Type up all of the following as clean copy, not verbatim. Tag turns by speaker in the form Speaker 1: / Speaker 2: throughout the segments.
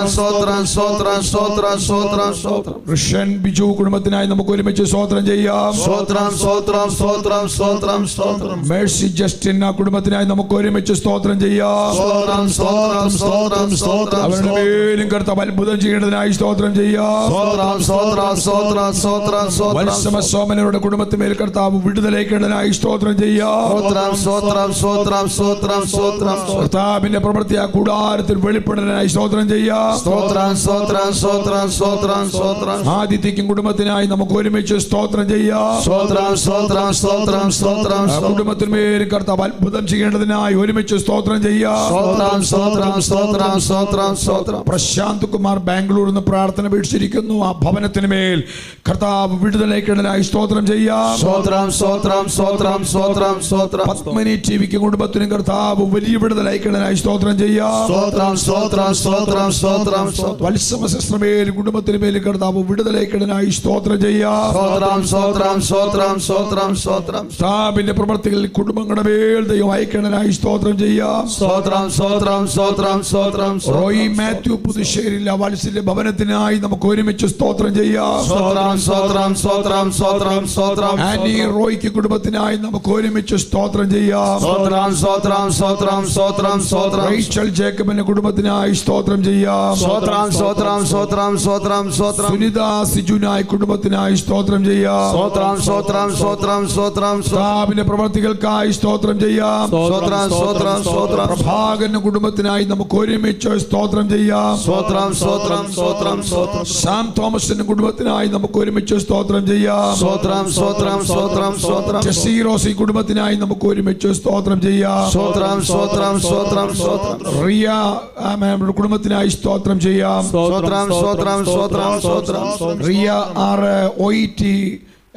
Speaker 1: സ്തോത്രം സ്തോത്രം സ്തോത്രം സ്തോത്രം സ്തോത്രം സ്തോത്രം.
Speaker 2: കൃഷ്ണൻ ബിജു കുടുംബത്തിനായി നമുക്ക് ഒരുമിച്ച് സ്തോത്രം ചെയ്യാം.
Speaker 1: സ്തോത്രം സ്തോത്രം സ്തോത്രം സ്തോത്രം സ്തോത്രം.
Speaker 2: മേഴ്സി ജസ്റ്റിൻ ആ കുടുംബത്തിനായി നമുക്ക് ഒരുമിച്ച് സ്തോത്രം ചെയ്യാം.
Speaker 1: സ്തോത്രം സ്തോത്രം സ്തോത്രം സ്തോത്രം.
Speaker 2: അവരുടെ മേലും കർത്താവ് അത്ഭുതം ചെയ്യേണ്ടതിനായി സ്തോത്രം ചെയ്യാം.
Speaker 1: സ്തോത്രം സ്തോത്രം സ്തോത്രം സ്തോത്രം സ്തോത്രം.
Speaker 2: വത്സമ സോമനരുടെ കുടുംബത്തിന്മേൽ കർത്താവ് വിടുതലയ്ക്കേണ്ടതിനായി സ്തോത്രം ചെയ്യാം.
Speaker 1: സ്തോത്രം സ്തോത്രം സ്തോത്രം സ്തോത്രം സ്തോത്രം.
Speaker 2: കർത്താവിന്റെ പ്രവൃത്തി ആ കൂടാരത്തിൽ വെളിപ്പെടുന്നതിനായി സ്തോത്രം ചെയ്യാം.
Speaker 1: സ്തോത്രം സ്തോത്രം സ്തോത്രം സ്തോത്രം സ്തോത്രം.
Speaker 2: ആദിത്യക്കും കുടുംബത്തിനായി നമുക്ക് ഒരുമിച്ച് സ്തോത്രം ചെയ്യാം.
Speaker 1: സ്തോത്രം സ്തോത്രം സ്തോത്രം സ്തോത്രം.
Speaker 2: കുടുംബത്തിന്മേൽ കർത്താവ് അത്ഭുതം ചെയ്യേണ്ടതിനായി ഒരുമിച്ച് സ്തോത്രം ചെയ്യാം.
Speaker 1: സ്തോത്രം സ്തോത്രം സ്തോത്രം സ്തോത്രം സ്തോത്രം.
Speaker 2: പ്രശാന്ത് കുമാർ ബാംഗ്ലൂരിൽ നിന്ന് പ്രാർത്ഥന വീക്ഷിച്ചിരിക്കുന്നു. ആ ഭവനത്തിന്മേൽ കർത്താവ് വിടുതലയ്ക്കേണ്ടതിനായി സ്തോത്രം ചെയ്യാം.
Speaker 1: സ്തോത്രം സ്തോത്രം സ്തോത്രം സ്തോത്രം സ്തോത്രം.
Speaker 2: പത്മനി ടിവിക്ക് കുടുംബത്തിനും കർത്താവ് വലിയ വിടുതലയ്ക്കേണ്ടതിനായി സ്തോത്രം ചെയ്യാം.
Speaker 1: സ്തോത്രം സ്തോത്രം സ്തോത്രം സ്തോത്രം.
Speaker 2: വത്സമ സിസ്റ്റർമേൽ കുടുംബത്തിന്മേൽ കർത്താവ് വിടുതലയ്ക്കേണ്ടതിനായി സ്തോത്രം ചെയ്യാം.
Speaker 1: സ്തോത്രം സ്തോത്രം സ്തോത്രം സ്തോത്രം സ്തോത്രം.
Speaker 2: കർത്താവിന്റെ പ്രവൃത്തികളിൽ കുടുംബങ്ങളുടെ മേൽ ദൈവം അയക്കേണ്ടതിനായി സ്തോത്രം ചെയ്യാം.
Speaker 1: സ്തോത്രം സ്തോത്രം സ്തോത്രം സ്തോത്രം.
Speaker 2: റോയി മാത്യു പുതുശ്ശേരിയിലെ വത്സല്യ ഭവനത്തിനായി നമുക്ക് ഒരുമിച്ച് സ്തോത്രം ചെയ്യാം.
Speaker 1: സ്തോത്രം സ്തോത്രം സ്തോത്രം സ്തോത്രം സ്തോത്രം.
Speaker 2: ആനി റോയ്ക്ക് കുടുംബത്തിനായി നമുക്ക് ഒരുമിച്ച് സ്തോത്രം ചെയ്യാം.
Speaker 1: സ്തോത്രം സ്തോത്രം സ്തോത്രം സ്തോത്രം സ്തോത്രം.
Speaker 2: റേച്ചൽ ജേക്കബിന്റെ കുടുംബത്തിനായി സ്തോത്രം ചെയ്യാം.
Speaker 1: സ്തോത്രം സ്തോത്രം സ്തോത്രം സ്തോത്രം സ്തോത്രം.
Speaker 2: സുനിത സിജുനായി കുടുംബത്തിനായി സ്തോത്രം ചെയ്യാം.
Speaker 1: സ്തോത്രം സ്തോത്രം സ്തോത്രം സ്തോത്രം.
Speaker 2: കർത്താവിന്റെ പ്രവർത്തികൾക്കായി സ്തോത്രം ചെയ്യാം.
Speaker 1: സ്തോത്രം സ്തോത്രം സ്തോത്രം.
Speaker 2: പ്രഭാകരന്റെ കുടുംബത്തിനായി നമുക്ക് ഒരുമിച്ച് സ്തോത്രം ചെയ്യാം.
Speaker 1: സ്തോത്രം സ്തോത്രം സ്തോത്രം സ്തോത്രം.
Speaker 2: സാം തോമസിന്റെ കുടുംബത്തിനായി നമുക്ക് ഒരുമിച്ച് സ്തോത്രം ചെയ്യാം.
Speaker 1: സ്തോത്രം സ്തോത്രം സ്തോത്രം സ്തോത്രം.
Speaker 2: ജെസ്സി റോസി കുടുംബത്തിനായി നമുക്ക് ഒരുമിച്ച് സ്തോത്രം ചെയ്യാം.
Speaker 1: സ്തോത്രം സ്തോത്രം സ്തോത്രം സ്തോത്രം.
Speaker 2: റിയ കുടുംബത്തിനായി സ്തോത്രം ചെയ്യാം.
Speaker 1: സ്തോത്രം സ്തോത്രം സ്തോത്രം സ്തോത്രം.
Speaker 2: റിയ OET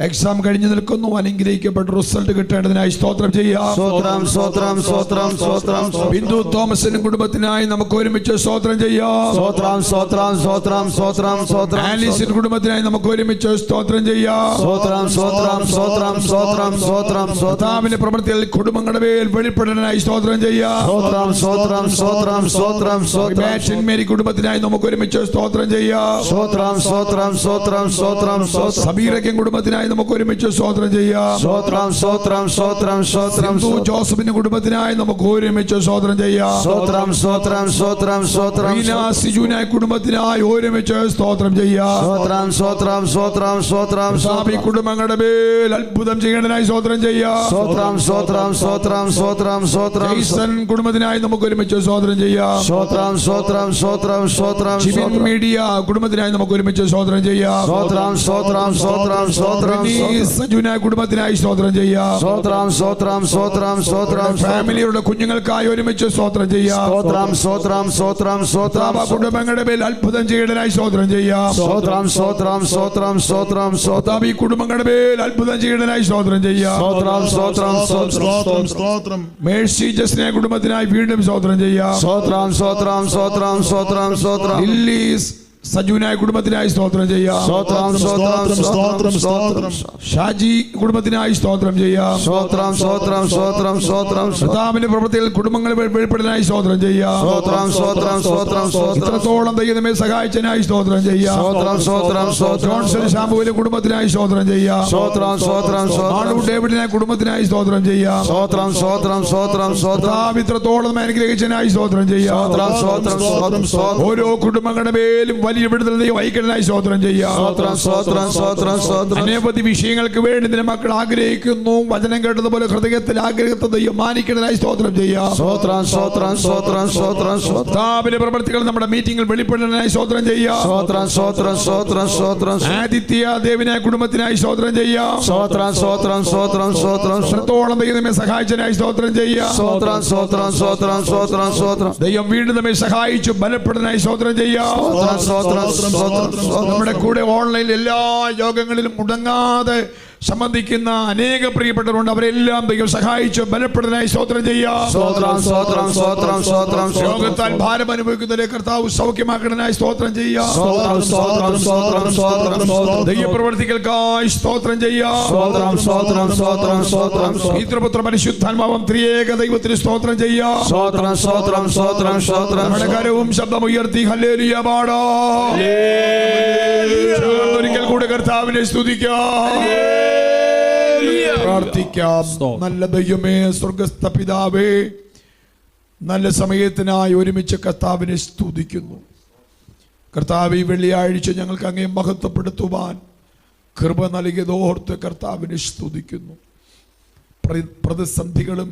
Speaker 2: എക്സാം കഴിഞ്ഞു നിൽക്കുന്നു. അനുഗ്രഹിക്കപ്പെട്ട റിസൾട്ട് കിട്ടേണ്ടതിനായി സ്തോത്രം ചെയ്യാം.
Speaker 1: സ്തോത്രം സ്തോത്രം സ്തോത്രം സ്തോത്രം.
Speaker 2: ബിന്ദു തോമസിന്റെ കുടുംബത്തിനായി നമുക്ക് ഒരുമിച്ച് സ്തോത്രം ചെയ്യാം.
Speaker 1: സ്തോത്രം സ്തോത്രം സ്തോത്രം സ്തോത്രം സ്തോത്രം.
Speaker 2: ആലീസിന്റെ കുടുംബത്തിനായി നമുക്ക് ഒരുമിച്ച് സ്തോത്രം ചെയ്യാം.
Speaker 1: സ്തോത്രം സ്തോത്രം സ്തോത്രം സ്തോത്രം സ്തോത്രം.
Speaker 2: കർത്താവിന്റെ പ്രവൃത്തിയിൽ കുടുംബങ്ങളുടെ മേൽ വെളിപ്പെടാനായി സ്തോത്രം ചെയ്യാം.
Speaker 1: സ്തോത്രം സ്തോത്രം സ്തോത്രം സ്തോത്രം സ്തോത്രം.
Speaker 2: മേരി കുടുംബത്തിനായി നമുക്ക് ഒരുമിച്ച് സ്തോത്രം ചെയ്യാം.
Speaker 1: സ്തോത്രം സ്തോത്രം സ്തോത്രം സ്തോത്രം സ്തോത്രം.
Speaker 2: സബീറയ്ക്കും കുടുംബത്തിനായി നമുക്ക് ഒരുമിച്ച് സ്തോത്രം ചെയ്യാം.
Speaker 1: സ്തോത്രം സ്തോത്രം സ്തോത്രം സ്തോത്രം.
Speaker 2: ജോസഫിന്റെ കുടുംബത്തിനായി നമുക്ക് ഒരുമിച്ച് സ്തോത്രം ചെയ്യാം.
Speaker 1: സ്തോത്രം സ്തോത്രം സ്തോത്രം സ്തോത്രം.
Speaker 2: സിജുനായി കുടുംബത്തിനായി ഒരുമിച്ച് സ്തോത്രം ചെയ്യാം.
Speaker 1: സ്തോത്രം സ്തോത്രം സ്തോത്രം സ്തോത്രം.
Speaker 2: സാബി കുടുംബങ്ങളുടെ മേൽ അത്ഭുതം ചെയ്യേണ്ടതിനായി സ്തോത്രം ചെയ്യാം.
Speaker 1: സ്തോത്രം സ്തോത്രം സ്തോത്രം സ്തോത്രം സ്തോത്രം.
Speaker 2: ജെയ്സൺ കുടുംബത്തിനായി നമുക്ക് ഒരുമിച്ച് സ്തോത്രം ചെയ്യാം.
Speaker 1: സ്തോത്രം സ്തോത്രം സ്തോത്രം സ്തോത്രം.
Speaker 2: ജിബിൻ മീഡിയ കുടുംബത്തിനായി നമുക്ക് ഒരുമിച്ച് സ്തോത്രം ചെയ്യാം.
Speaker 1: സ്തോത്രം സ്തോത്രം സ്തോത്രം സ്തോത്രം.
Speaker 2: സജുനായി കുടുംബത്തിനായി സ്തോത്രം ചെയ്യാം.
Speaker 1: സ്തോത്രം സ്തോത്രം സ്തോത്രം സ്തോത്രം.
Speaker 2: ഫാമിലിയുടെ കുഞ്ഞുങ്ങൾക്കായി ഒരുമിച്ച് സ്തോത്രം ചെയ്യാം.
Speaker 1: സ്തോത്രം സ്തോത്രം സ്തോത്രം സ്തോത്രം.
Speaker 2: കുടുംബങ്ങളുടെ മേൽ അത്ഭുതം ചെയ്യേണ്ടതിനായി സ്തോത്രം ചെയ്യാം.
Speaker 1: സ്തോത്രം സ്തോത്രം സ്തോത്രം സ്തോത്രം സ്തോത്രം.
Speaker 2: ഈ കുടുംബങ്ങളുടെ മേൽ അത്ഭുതം ചെയ്യേണ്ടതിനായി സ്തോത്രം ചെയ്യാം.
Speaker 1: സ്തോത്രം സ്തോത്രം സ്തോത്രം സ്തോത്രം.
Speaker 2: മേഴ്സി ജസ്റ്റിനെ കുടുംബത്തിനായി വീണ്ടും സ്തോത്രം ചെയ്യാം.
Speaker 1: സ്തോത്രം സ്തോത്രം സ്തോത്രം സ്തോത്രം സ്തോത്രം.
Speaker 2: ലില്ലീസ് സജുനായി കുടുംബത്തിനായി സ്തോത്രം ചെയ്യാം.
Speaker 1: സ്തോത്രം സ്തോത്രം സ്തോത്രം സ്തോത്രം.
Speaker 2: ഷാജി കുടുംബത്തിനായി സ്തോത്രം ചെയ്യാം.
Speaker 1: സ്തോത്രം സ്തോത്രം സ്തോത്രം സ്തോത്രം.
Speaker 2: കർത്താവിന്റെ പ്രവൃത്തിയിൽ കുടുംബങ്ങൾ വെളിപ്പെടാനായി സ്തോത്രം ചെയ്യാം.
Speaker 1: സ്തോത്രം സ്തോത്രം സ്തോത്രം സ്തോത്രം.
Speaker 2: ഇത്രത്തോളം ദൈവമേ സഹായിച്ചതിനായി സ്തോത്രം ചെയ്യാം.
Speaker 1: സ്തോത്രം സ്തോത്രം സ്തോത്രം.
Speaker 2: ജോൺസൺ ശാമുവിന്റെ കുടുംബത്തിനായി സ്തോത്രം ചെയ്യാം.
Speaker 1: സ്തോത്രം സ്തോത്രം സ്തോത്രം.
Speaker 2: ആണു ഡേവിഡിനെ കുടുംബത്തിനായി സ്തോത്രം ചെയ്യാം.
Speaker 1: സ്തോത്രം സ്തോത്രം സ്തോത്രം സ്തോത്രം.
Speaker 2: ഇത്രത്തോളം അനുഗ്രഹിച്ചതിനായി സ്തോത്രം ചെയ്യാം.
Speaker 1: സ്തോത്രം സ്തോത്രം സ്തോത്രം സ്തോത്രം.
Speaker 2: ഓരോ കുടുംബങ്ങളുടെ മേലും വലിയ വിടുതൽ വൈകനായി സ്തോത്രം ചെയ്യാം.
Speaker 1: സ്തോത്രം സ്തോത്രം സ്തോത്രം സ്തോത്രം.
Speaker 2: അനവധി വിഷയങ്ങൾക്ക് വേണ്ടി നിന്റെ മക്കൾ ആഗ്രഹിക്കുന്നു. വചനം കേട്ടതുപോലെ ഹൃദയത്തിൽ ആഗ്രഹത്തെ ദൈവം മാനിക്കുന്നതിനായി സ്തോത്രം ചെയ്യാം.
Speaker 1: സ്തോത്രം സ്തോത്രം സ്തോത്രം സ്തോത്രം.
Speaker 2: കർത്താവിന്റെ പ്രവർത്തികൾ നമ്മുടെ മീറ്റിംഗിൽ വെളിപ്പെടുന്നതിനായി സ്തോത്രം ചെയ്യാം.
Speaker 1: സ്തോത്രം സ്തോത്രം സ്തോത്രം സ്തോത്രം.
Speaker 2: ആദിത്യ ദേവിനായ കുടുംബത്തിനായി സ്തോത്രം ചെയ്യാം.
Speaker 1: സ്തോത്രം സ്തോത്രം സ്തോത്രം സ്തോത്രം.
Speaker 2: ഇത്രത്തോളം ദൈവം നമ്മെ സഹായിച്ചതിനായി സ്തോത്രം ചെയ്യാം.
Speaker 1: സ്തോത്രം സ്തോത്രം സ്തോത്രം സ്തോത്രം സ്തോത്രം.
Speaker 2: ദൈവം വീണ്ടും നമ്മെ സഹായിച്ചു ബലപ്പെടുന്നതിനായി സ്തോത്രം ചെയ്യാം.
Speaker 1: സ്തോത്രം സ്തോത്രം.
Speaker 2: നമ്മുടെ കൂടെ ഓൺലൈനിൽ എല്ലാ യോഗങ്ങളിലും മുടങ്ങാതെ സംബന്ധിക്കുന്ന അനേക പ്രിയപ്പെട്ടവരുണ്ട്. അവരെല്ലാം ദൈവം സഹായിച്ച് ബലപ്പെടുന്നതിനായി സ്തോത്രം ചെയ്യാം. രോഗത്താൽ ഭാരം അനുഭവിക്കുന്നവരെ കർത്താവ് സൗഖ്യമാക്കുന്നതിനായി സ്തോത്രം ചെയ്യാം. ദൈവപ്രവർത്തികൾക്കായി സ്തോത്രം ചെയ്യാം. പിതൃപുത്ര പരിശുദ്ധാത്മാവും ത്രിയേക ദൈവത്തിന് സ്തോത്രം ചെയ്യാം. നമ്മുടെ കരവും ശബ്ദമുയർത്തി ഹല്ലേലൂയ പാടാം. ഒരിക്കൽ കൂടെ കർത്താവിനെ സ്തുതിക്കാം, പ്രാർത്ഥിക്കാം. നല്ല ദൈവമേ, സ്വർഗസ്ഥ പിതാവേ, നല്ല സമയത്തിനായി ഒരുമിച്ച് കർത്താവിനെ സ്തുതിക്കുന്നു. കർത്താവ്, ഈ വെള്ളിയാഴ്ച ഞങ്ങൾക്ക് അങ്ങേ മഹത്വപ്പെടുത്തുവാൻ കൃപ നൽകിയതോർത്ത് കർത്താവിനെ സ്തുതിക്കുന്നു. പ്രതിസന്ധികളും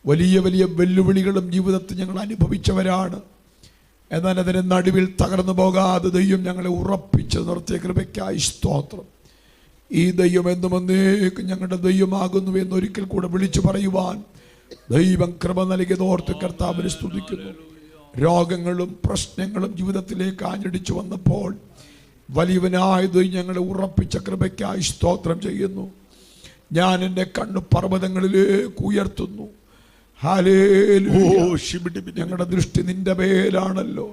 Speaker 2: വലിയ വലിയ വെല്ലുവിളികളും ജീവിതത്തിൽ ഞങ്ങൾ അനുഭവിച്ചവരാണ്. എന്നാൽ അതിന് നടുവിൽ തകർന്നു പോകാതെ ദൈവം ഞങ്ങളെ ഉറപ്പിച്ച് നിർത്തിയ കൃപയ്ക്കായി സ്തോത്രം. ഈ ദൈവം എന്നും എന്നേക്കും ഞങ്ങളുടെ ദൈവമാകുന്നു എന്നൊരിക്കൽ കൂടെ വിളിച്ചു പറയുവാൻ ദൈവം കൃപ നൽകിയതോർത്ത് കർത്താവിനെ സ്തുതിക്കുന്നു. രോഗങ്ങളും പ്രശ്നങ്ങളും ജീവിതത്തിലേക്ക് ആഞ്ഞടിച്ചു വന്നപ്പോൾ വലിയവനായ ദൈവം ഞങ്ങളെ ഉറപ്പിച്ച കൃപയ്ക്കായി സ്തോത്രം ചെയ്യുന്നു. ഞാൻ എൻ്റെ കണ്ണ് പർവ്വതങ്ങളിലേക്ക് ഉയർത്തുന്നു. ഞങ്ങളുടെ ദൃഷ്ടി നിന്റെ മേലാണല്ലോ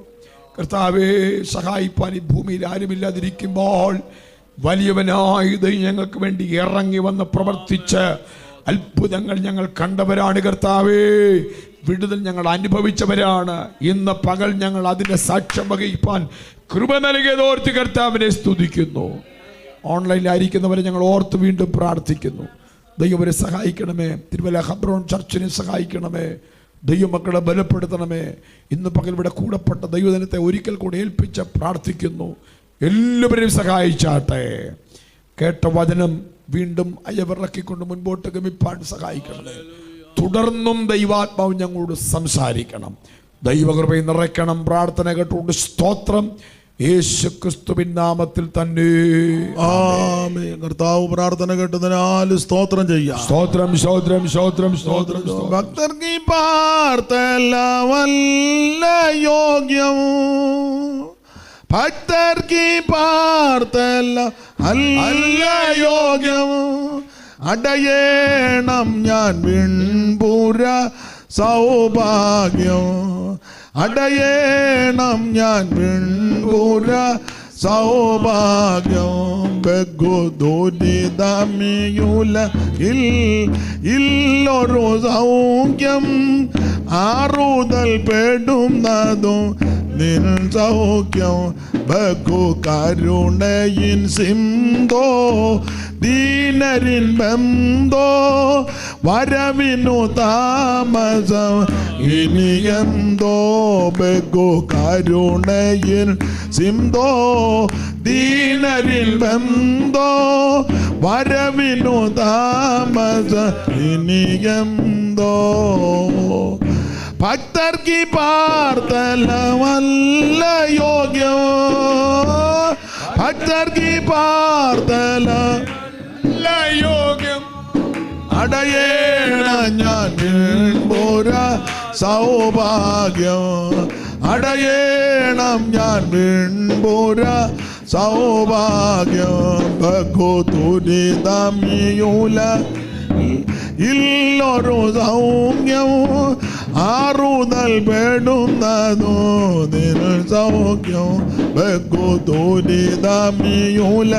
Speaker 2: കർത്താവേ. സഹായിപ്പാൻ ഈ ഭൂമിയിൽ ആരുമില്ലാതിരിക്കുമ്പോൾ വലിയവനായ ദൈവം ഞങ്ങൾക്ക് വേണ്ടി ഇറങ്ങി വന്ന് പ്രവർത്തിച്ച് അത്ഭുതങ്ങൾ ഞങ്ങൾ കണ്ടവരാണ് കർത്താവേ. വിടുതൽ ഞങ്ങൾ അനുഭവിച്ചവരാണ്. ഇന്ന് പകൽ ഞങ്ങൾ അതിൻ്റെ സാക്ഷ്യം വഹിപ്പാൻ കൃപ നൽകിയതോർത്ത് കർത്താവിനെ സ്തുതിക്കുന്നു. ഓൺലൈനിലായിരിക്കുന്നവരെ ഞങ്ങൾ ഓർത്ത് വീണ്ടും പ്രാർത്ഥിക്കുന്നു. ദൈവവരെ സഹായിക്കണമേ. തിരുവല്ല ഹബ്രോൺ ചർച്ചിനെ സഹായിക്കണമേ. ദൈവമക്കളെ ബലപ്പെടുത്തണമേ. ഇന്ന് പകൽ ഇവിടെ കൂടപ്പെട്ട ദൈവദിനത്തെ ഒരിക്കൽ കൂടെ ഏൽപ്പിച്ച് പ്രാർത്ഥിക്കുന്നു. എല്ലാവരെയും സഹായിച്ചാട്ടെ. കേട്ട വചനം വീണ്ടും അയവിറക്കിക്കൊണ്ട് മുൻപോട്ട് ഗമിപ്പാൻ സഹായിക്കണമേ. തുടർന്നും ദൈവാത്മാവ് ഞങ്ങളോട് സംസാരിക്കണം. ദൈവകൃപയിൽ നിറയ്ക്കണം. പ്രാർത്ഥന കേട്ടുകൊണ്ട് സ്തോത്രം. യേശുക്രിസ്തുവിൻ നാമത്തിൽ തന്നെ
Speaker 1: ആമേൻ. കർത്താവ് പ്രാർത്ഥന കേട്ടതിനാൽ സ്തോത്രം ചെയ്യാം.
Speaker 2: സ്തോത്രം സ്തോത്രം സ്തോത്രം സ്തോത്രം.
Speaker 1: ഭക്തർക്ക് പാർത്തല്ല വല്ല യോഗ്യം, ഭക്തർക്ക് പാർത്തല്ല അല്ല യോഗ്യം. അടയേണം ഞാൻ വിൺപുര സൗഭാഗ്യം, അടയേണം ഞാൻ വിൺപുര സൗഭാഗ്യം. ബഹുദുരിതമിയുല ഇല്ലൊരു സൗഖ്യം, ആറുതൽ പെടുന്നതും നിൻ സൗഖ്യം. ബഹു കരുണയിൻ സിന്ധോ ദീനരിൻ ബന്ധോ, വരവിനു താമസം ഇനിയെന്തോ. ബഹു കരുണയിൻ സിന്ധോ ദീനരിൻ ബന്ധോ, വരവിനു താമസം ഇനിയെന്തോ. ഭക്തർക്ക് പാർത്തല വല്ല യോഗ്യം, ഭക്തർക്ക് പാർത്തല
Speaker 2: യോഗ്യം.
Speaker 1: അടയേണ ഞാൻ വിൺപുര സൗഭാഗ്യം, അടയേണം ഞാൻ വിൺപുര സൗഭാഗ്യം. ബഹു ദുരിതമിയുല ഇല്ലൊരു സൗഖ്യം, ആറുതൽ പെടുന്നതോ നിൻ സൗഖ്യം. ബഹു ദുരിതമിയുല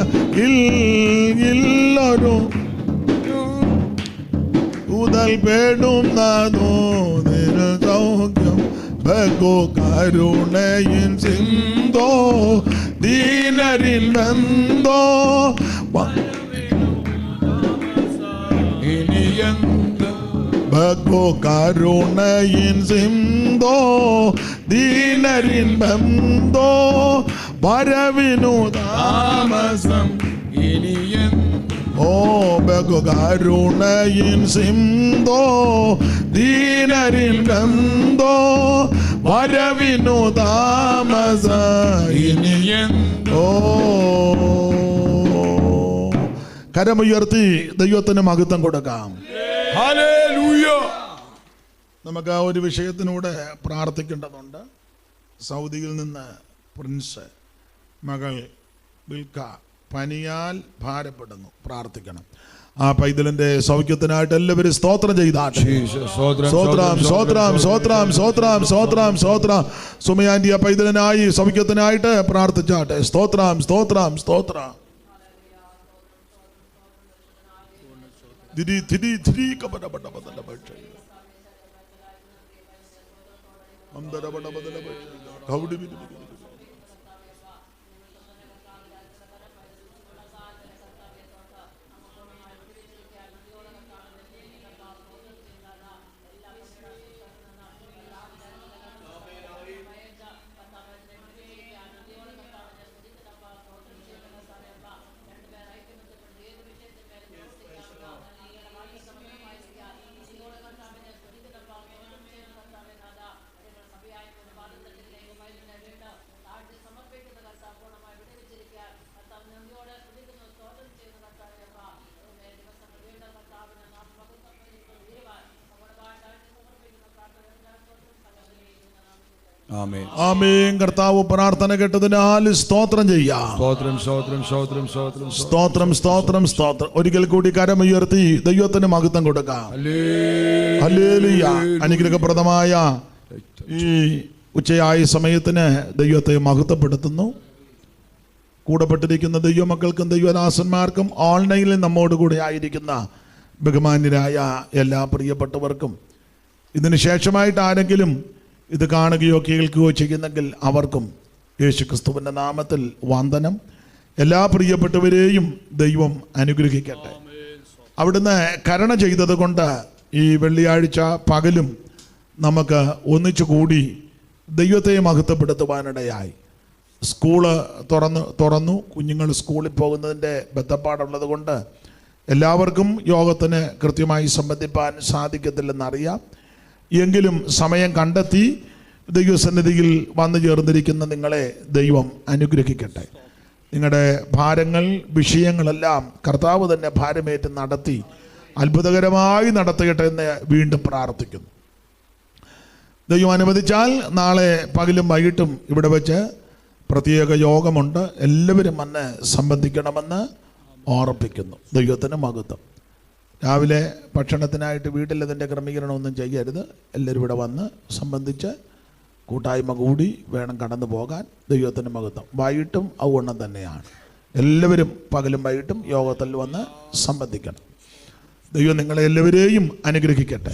Speaker 1: ഇല്ലൊരു ഉതൽ പെടുന്നതോ നിൻ സൗഖ്യം. ബഹു കരുണയിൻ സിന്ധോ ദീനരിൻ ബന്ധോ, ബഹു കരുണയിൻ സിന്ധോ ദീനരിൻ ബന്ധോ, വരവിനു താമസം ഇനിയൻ. ഓ ബഹു കരുണയിൻ സിന്ധോ ദീനരിൻ ബന്ധോ, വരവിനു താമസം ഇനിയൻ. ഓ കരമുയർത്തി ദൈവത്തിന് മഹത്വം കൊടുക്കാം.
Speaker 2: ഹല്ലേലൂയ.
Speaker 1: നമുക്ക് ആ ഒരു വിഷയത്തിനൂടെ പ്രാർത്ഥിക്കേണ്ടതുണ്ട്. സൗദിയിൽ നിന്ന് പ്രിൻസ് മകൾ ബിൽക്ക
Speaker 3: പനിയാൽ ഭാരപ്പെടുന്നു. പ്രാർത്ഥിക്കണം. ആ പൈതലിന്റെ സൗഖ്യത്തിനായിട്ട് എല്ലാവരും സ്തോത്രം ചെയ്താട്ടെ. സ്തോത്രം സ്തോത്രം സ്തോത്രം സ്തോത്രം സ്തോത്രം സ്തോത്രം. സുമയാന്റി ആ പൈതലിനായി സൗഖ്യത്തിനായിട്ട് പ്രാർത്ഥിച്ചാട്ടെ. സ്തോത്രം സ്തോത്രം സ്തോത്രം. തിരി തിരി തിരി കപടപട ബദല ബക്ഷ അംദര ബട ബദല ബക്ഷ ഗൗഡി ബി ആമേൻ. കർത്താവ് പ്രാർത്ഥന കേട്ടതിനാൽ സ്തോത്രം ചെയ്യാം.
Speaker 2: സ്തോത്രം സ്തോത്രം സ്തോത്രം സ്തോത്രം
Speaker 3: സ്തോത്രം സ്തോത്രം സ്തോത്രം. ഒരിക്കൽ കൂടി കരമുയർത്തി ദൈവത്തിന് മഹത്വം കൊടുക്കാം. ഹല്ലേലൂയ. അനുഗ്രഹപ്രദമായ ഈ ഉച്ചയായ സമയത്തിന് ദൈവത്തെ മഹത്വപ്പെടുത്തുന്നു. കൂടപ്പെട്ടിരിക്കുന്ന ദൈവമക്കൾക്കും ദൈവദാസന്മാർക്കും ഓൺലൈനിൽ നമ്മോട് കൂടെ ആയിരിക്കുന്ന ബഹുമാന്യരായ എല്ലാ പ്രിയപ്പെട്ടവർക്കും ഇതിന് ശേഷമായിട്ട് ആരെങ്കിലും ഇത് കാണുകയോ കേൾക്കുകയോ ചെയ്യുന്നെങ്കിൽ അവർക്കും യേശുക്രിസ്തുവിൻ്റെ നാമത്തിൽ വന്ദനം. എല്ലാ പ്രിയപ്പെട്ടവരെയും ദൈവം അനുഗ്രഹിക്കട്ടെ. അവിടുന്ന് കരുണ ചെയ്തത് കൊണ്ട് ഈ വെള്ളിയാഴ്ച പകലും നമുക്ക് ഒന്നിച്ചു കൂടി ദൈവത്തെ മഹത്വപ്പെടുത്തുവാനിടയായി. സ്കൂള് തുറന്നു. കുഞ്ഞുങ്ങൾ സ്കൂളിൽ പോകുന്നതിൻ്റെ ബന്ധപ്പാടുള്ളത് കൊണ്ട് എല്ലാവർക്കും യോഗത്തിന് കൃത്യമായി സംബന്ധിപ്പാൻ സാധിക്കത്തില്ലെന്നറിയാം. എങ്കിലും സമയം കണ്ടെത്തി ദൈവസന്നിധിയിൽ വന്നു ചേർന്നിരിക്കുന്ന നിങ്ങളെ ദൈവം അനുഗ്രഹിക്കട്ടെ. നിങ്ങളുടെ ഭാരങ്ങൾ വിഷയങ്ങളെല്ലാം കർത്താവ് തന്നെ ഭാരമേറ്റ് നടത്തി അത്ഭുതകരമായി നടത്തട്ടെ എന്ന് വീണ്ടും പ്രാർത്ഥിക്കുന്നു. ദൈവം അനുവദിച്ചാൽ നാളെ പകലും വൈകിട്ടും ഇവിടെ വെച്ച് പ്രത്യേക യോഗമുണ്ട്. എല്ലാവരും വന്ന് സംബന്ധിക്കണമെന്ന് ഓർപ്പിക്കുന്നു. ദൈവത്തിന് മഹത്വം. രാവിലെ ഭക്ഷണത്തിനായിട്ട് വീട്ടിൽ അതിൻ്റെ ക്രമീകരണമൊന്നും ചെയ്യരുത്. എല്ലാവരും ഇവിടെ വന്ന് സംബന്ധിച്ച് കൂട്ടായ്മ കൂടി വേണം കടന്നു പോകാൻ. ദൈവത്തിന് മഹത്വം. വൈകിട്ടും ഔവണ്ണം തന്നെയാണ്. എല്ലാവരും പകലും വൈകിട്ടും യോഗത്തിൽ വന്ന് സംബന്ധിക്കണം. ദൈവം നിങ്ങളെ എല്ലാവരെയും അനുഗ്രഹിക്കട്ടെ.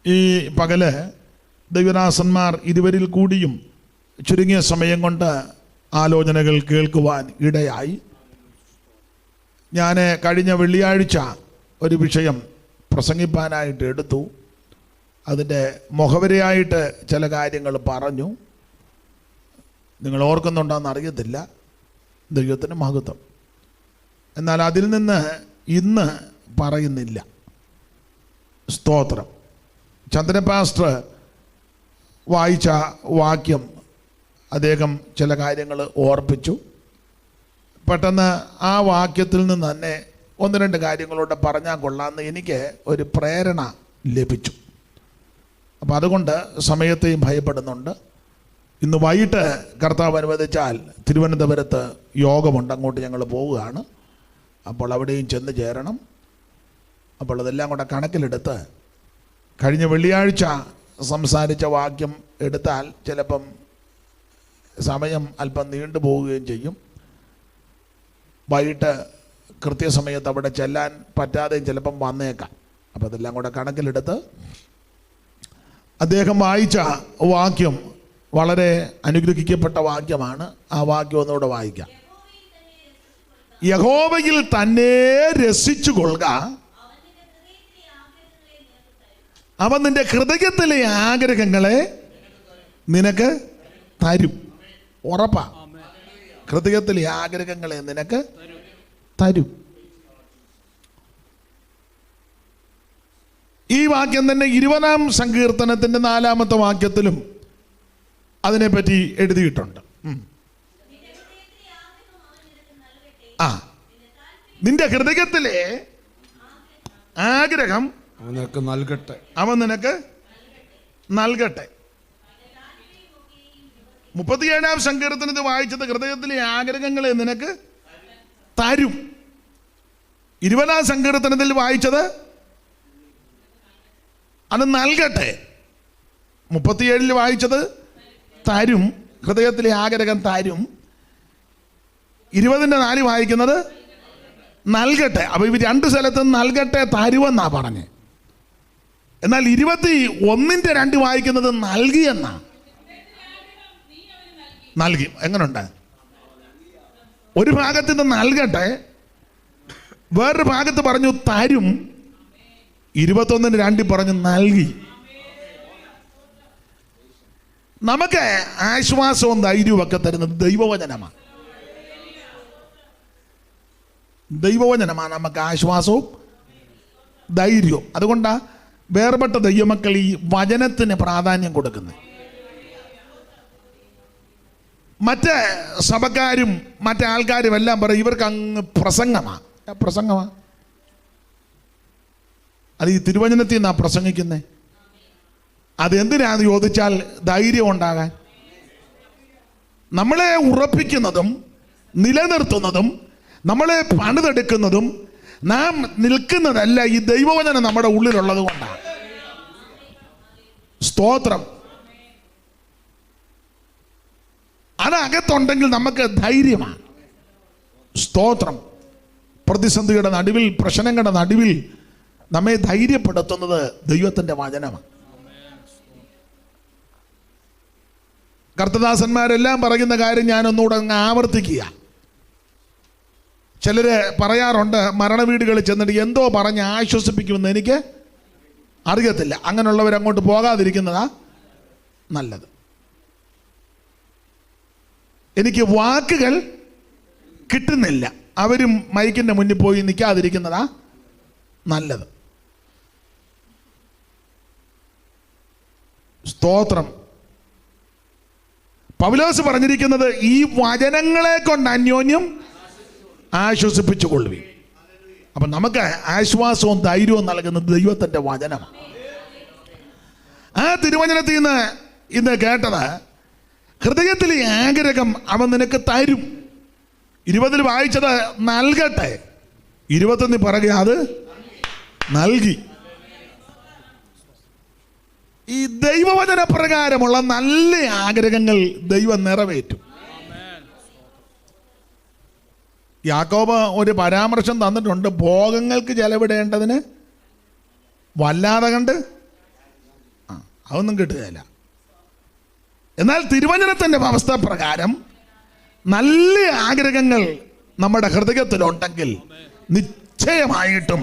Speaker 3: ഈ പകല് ദൈവദാസന്മാർ ഇരുവരിൽ കൂടിയും ചുരുങ്ങിയ സമയം കൊണ്ട് ആലോചനകൾ കേൾക്കുവാൻ ഇടയായി. ഞാൻ കഴിഞ്ഞ വെള്ളിയാഴ്ച ഒരു വിഷയം പ്രസംഗിപ്പാനായിട്ട് എടുത്തു. അതിൻ്റെ മുഖവരയായിട്ട് ചില കാര്യങ്ങൾ പറഞ്ഞു. നിങ്ങൾ ഓർക്കുന്നുണ്ടോയെന്ന് അറിയത്തില്ല. ദൈവത്തിന് മഹത്വം. എന്നാൽ അതിൽ നിന്ന് ഇന്ന് പറയുന്നില്ല. സ്തോത്രം. ചന്ദ്രൻ പാസ്റ്റർ വായിച്ച വാക്യം അദ്ദേഹം ചില കാര്യങ്ങൾ ഓർപ്പിച്ചു. പെട്ടെന്ന് ആ വാക്യത്തിൽ നിന്ന് തന്നെ ഒന്ന് രണ്ട് കാര്യങ്ങളോട് പറഞ്ഞാൽ കൊള്ളാമെന്ന് എനിക്ക് ഒരു പ്രേരണ ലഭിച്ചു. അപ്പം അതുകൊണ്ട് സമയത്തെയും ഭയപ്പെടുന്നുണ്ട്. ഇന്ന് വൈകിട്ട് കർത്താവ് അനുവദിച്ചാൽ തിരുവനന്തപുരത്ത് യോഗമുണ്ട്. അങ്ങോട്ട് ഞങ്ങൾ പോവുകയാണ്. അപ്പോൾ അവിടെയും ചെന്ന് ചേരണം. അപ്പോൾ അതെല്ലാം കൂടെ കണക്കിലെടുത്ത് കഴിഞ്ഞ വെള്ളിയാഴ്ച സംസാരിച്ച വാക്യം എടുത്താൽ ചിലപ്പം സമയം അല്പം നീണ്ടു പോവുകയും ചെയ്യും. വൈകിട്ട് കൃത്യസമയത്ത് അവിടെ ചെല്ലാൻ പറ്റാതെയും ചിലപ്പം വന്നേക്കാം. അപ്പം അതെല്ലാം കൂടെ കണക്കിലെടുത്ത് അദ്ദേഹം വായിച്ച വാക്യം വളരെ അനുഗ്രഹിക്കപ്പെട്ട വാക്യമാണ്. ആ വാക്യം ഒന്നുകൂടെ വായിക്കാം. യഹോവയിൽ തന്നെ രസിച്ചു കൊള്ളുക, അവൻ നിന്റെ ഹൃദയത്തിലെ ആഗ്രഹങ്ങളെ നിനക്ക് തരും. ഉറപ്പാ. ഹൃദയത്തിലെ ആഗ്രഹങ്ങളെ നിനക്ക് തരും. ഈ വാക്യം തന്നെ 20-ാം സങ്കീർത്തനത്തിൻ്റെ 4-ാമത്തെ വാക്യത്തിലും അതിനെപ്പറ്റി എഴുതിയിട്ടുണ്ട്. നിന്റെ ഹൃദയത്തിലെ ആഗ്രഹം അവൻ നിനക്ക് നൽകട്ടെ. 37-ാം സങ്കീർത്തനത്തിൽ വായിച്ചത് ഹൃദയത്തിലെ ആഗ്രഹങ്ങളെ നിനക്ക് തരും. 20-ാം സങ്കീർത്തനത്തിൽ വായിച്ചത് അത് നൽകട്ടെ. 37-ൽ വായിച്ചത് തരും, ഹൃദയത്തിലെ ആഗ്രഹം തരും. 20-4 വായിക്കുന്നത് നൽകട്ടെ. അപ്പൊ ഇവർ 2 സ്ഥലത്തും നൽകട്ടെ തരുമെന്നാ പറഞ്ഞേ. എന്നാൽ 21-2 വായിക്കുന്നത് നൽകിയെന്നാ. നൽകി എങ്ങനുണ്ട്? ഒരു ഭാഗത്ത് നിന്ന് നൽകട്ടെ, വേറൊരു ഭാഗത്ത് പറഞ്ഞു തരും. 21-2 പറഞ്ഞു നൽകി. നമുക്ക് ആശ്വാസവും ധൈര്യവും ഒക്കെ തരുന്നത് ദൈവവചനമാണ്. ദൈവവചനമാണ് നമുക്ക് ആശ്വാസവും ധൈര്യവും. അതുകൊണ്ടാണ് വേർപെട്ട ദൈവമക്കൾ ഈ വചനത്തിന് പ്രാധാന്യം കൊടുക്കുന്നത്. മറ്റേ സഭക്കാരും മറ്റേ ആൾക്കാരും എല്ലാം പറയും ഇവർക്ക് അങ്ങ് പ്രസംഗമാ. അത് ഈ തിരുവചനത്തിൽ നിന്നാ പ്രസംഗിക്കുന്നേ. അതെന്തിനാന്ന് ചോദിച്ചാൽ ധൈര്യം ഉണ്ടാകാൻ, നമ്മളെ ഉറപ്പിക്കുന്നതും നിലനിർത്തുന്നതും നമ്മളെ പണിതെടുക്കുന്നതും നാം നിൽക്കുന്നതല്ല, ഈ ദൈവവചനം നമ്മുടെ ഉള്ളിലുള്ളത് കൊണ്ടാണ്. സ്തോത്രം. അതകത്തുണ്ടെങ്കിൽ നമുക്ക് ധൈര്യമാണ്. സ്തോത്രം. പ്രതിസന്ധിയുടെ നടുവിൽ, പ്രശ്നങ്ങളുടെ നടുവിൽ നമ്മെ ധൈര്യപ്പെടുത്തുന്നത് ദൈവത്തിൻ്റെ വചനമാണ്. കർത്തദാസന്മാരെല്ലാം പറയുന്ന കാര്യം ഞാനൊന്നുകൂടെ അങ്ങ് ആവർത്തിക്കുക. ചിലര് പറയാറുണ്ട് മരണവീടുകളിൽ ചെന്നിട്ട് എന്തോ പറഞ്ഞ് ആശ്വസിപ്പിക്കുമെന്ന് എനിക്ക് അറിയത്തില്ല. അങ്ങനെയുള്ളവരങ്ങോട്ട് പോകാതിരിക്കുന്നതാ നല്ലത്. എനിക്ക് വാക്കുകൾ കിട്ടുന്നില്ല, അവരും മൈക്കിൻ്റെ മുന്നിൽ പോയി നിൽക്കാതിരിക്കുന്നതാ നല്ലത്. സ്തോത്രം. പൗലോസ് പറഞ്ഞിരിക്കുന്നത് ഈ വചനങ്ങളെ കൊണ്ട് അന്യോന്യം ആശ്വസിപ്പിച്ചു കൊള്ളുകയും. അപ്പം നമുക്ക് ആശ്വാസവും ധൈര്യവും നൽകുന്നത് ദൈവത്തിൻ്റെ വചനമാണ്. ആ തിരുവചനത്തിൽ നിന്ന് ഇന്ന് കേട്ടത് ഹൃദയത്തിലെ ആഗ്രഹം അവൻ നിനക്ക് തരും. 20-ൽ വായിച്ചത് നൽകട്ടെ, 21 പിറകെ അത് നൽകി. ഈ ദൈവവചന പ്രകാരമുള്ള നല്ല ആഗ്രഹങ്ങൾ ദൈവം നിറവേറ്റും. യാക്കോബ് ഒരു പരാമർശം തന്നിട്ടുണ്ട്, ഭോഗങ്ങൾക്ക് ചെലവിടേണ്ടതിന് വല്ലാതെ കണ്ട് അതൊന്നും കിട്ടുകയില്ല. എന്നാൽ തിരുവചനത്തിൻ്റെ അവസ്ഥ പ്രകാരം നല്ല ആഗ്രഹങ്ങൾ നമ്മുടെ ഹൃദയത്തിലുണ്ടെങ്കിൽ നിശ്ചയമായിട്ടും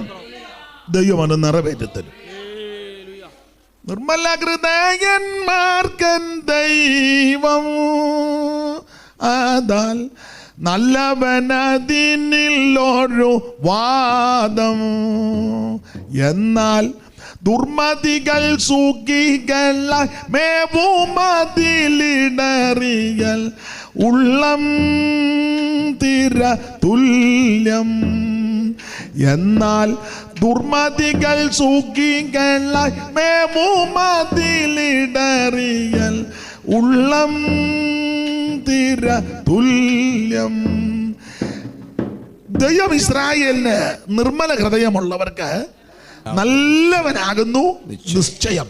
Speaker 3: ദൈവം അത് നിറവേറ്റത്തരും. നിർമ്മല ഹൃദയന്മാർക്കൻ ദൈവം ആദാൽ നല്ലവനതിനില്ലൊരു വാദം. എന്നാൽ ദുർമതികൾ സുഖികളായി മേവുമതിലിടറിയൽ ഉള്ളം തിര തുല്യം. എന്നാൽ ദുർമതികൾ സുഖികളായി മേവുമതിലിടറിയൽ ഉള്ളം തിര തുല്യം. ദൈവം ഇസ്രായേലിന് നിർമ്മല ഹൃദയമുള്ളവർക്ക് നല്ലവനാകുന്നു നിശ്ചയം.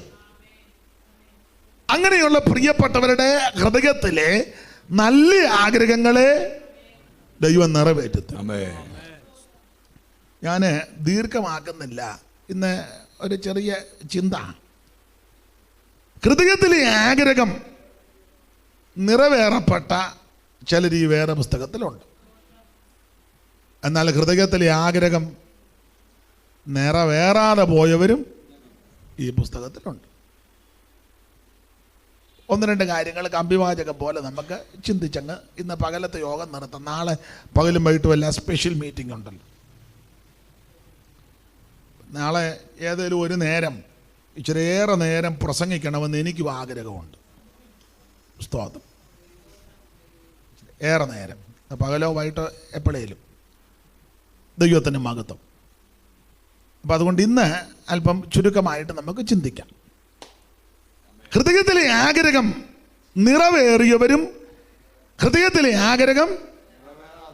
Speaker 3: അങ്ങനെയുള്ള പ്രിയപ്പെട്ടവരുടെ ഹൃദയത്തിലെ നല്ല ആഗ്രഹങ്ങളെ ദൈവം നിറവേറ്റും. ഞാൻ ദീർഘമാക്കുന്നില്ല. ഇന്ന് ഒരു ചെറിയ ചിന്ത. ഹൃദയത്തിലെ ആഗ്രഹം നിറവേറപ്പെട്ട ചിലർ ഈ വേറെ പുസ്തകത്തിലുണ്ട്. എന്നാൽ ഹൃദയത്തിലെ ആഗ്രഹം നിറവേറാതെ പോയവരും ഈ പുസ്തകത്തിലുണ്ട്. 1-2 കാര്യങ്ങൾ കമ്പിവാചകം പോലെ നമുക്ക് ചിന്തിച്ചങ്ങ് ഇന്ന് പകലത്തെ യോഗം നിർത്താം. നാളെ പകലും വൈകിട്ടും എല്ലാം സ്പെഷ്യൽ മീറ്റിംഗ് ഉണ്ടല്ലോ. നാളെ ഏതെങ്കിലും ഒരു നേരം ഇച്ചിരിയേറെ നേരം പ്രസംഗിക്കണമെന്ന് എനിക്കും ആഗ്രഹമുണ്ട്. സ്തോത്രം. ഏറെ നേരം, പകലോ വൈകിട്ടോ എപ്പോഴേലും ദൈവത്തിൻ്റെ മഹത്വം. അപ്പം അതുകൊണ്ട് ഇന്ന് അല്പം ചുരുക്കമായിട്ട് നമുക്ക് ചിന്തിക്കാം. ഹൃദയത്തിലെ ആഗ്രഹം നിറവേറിയവരും ഹൃദയത്തിലെ ആഗ്രഹം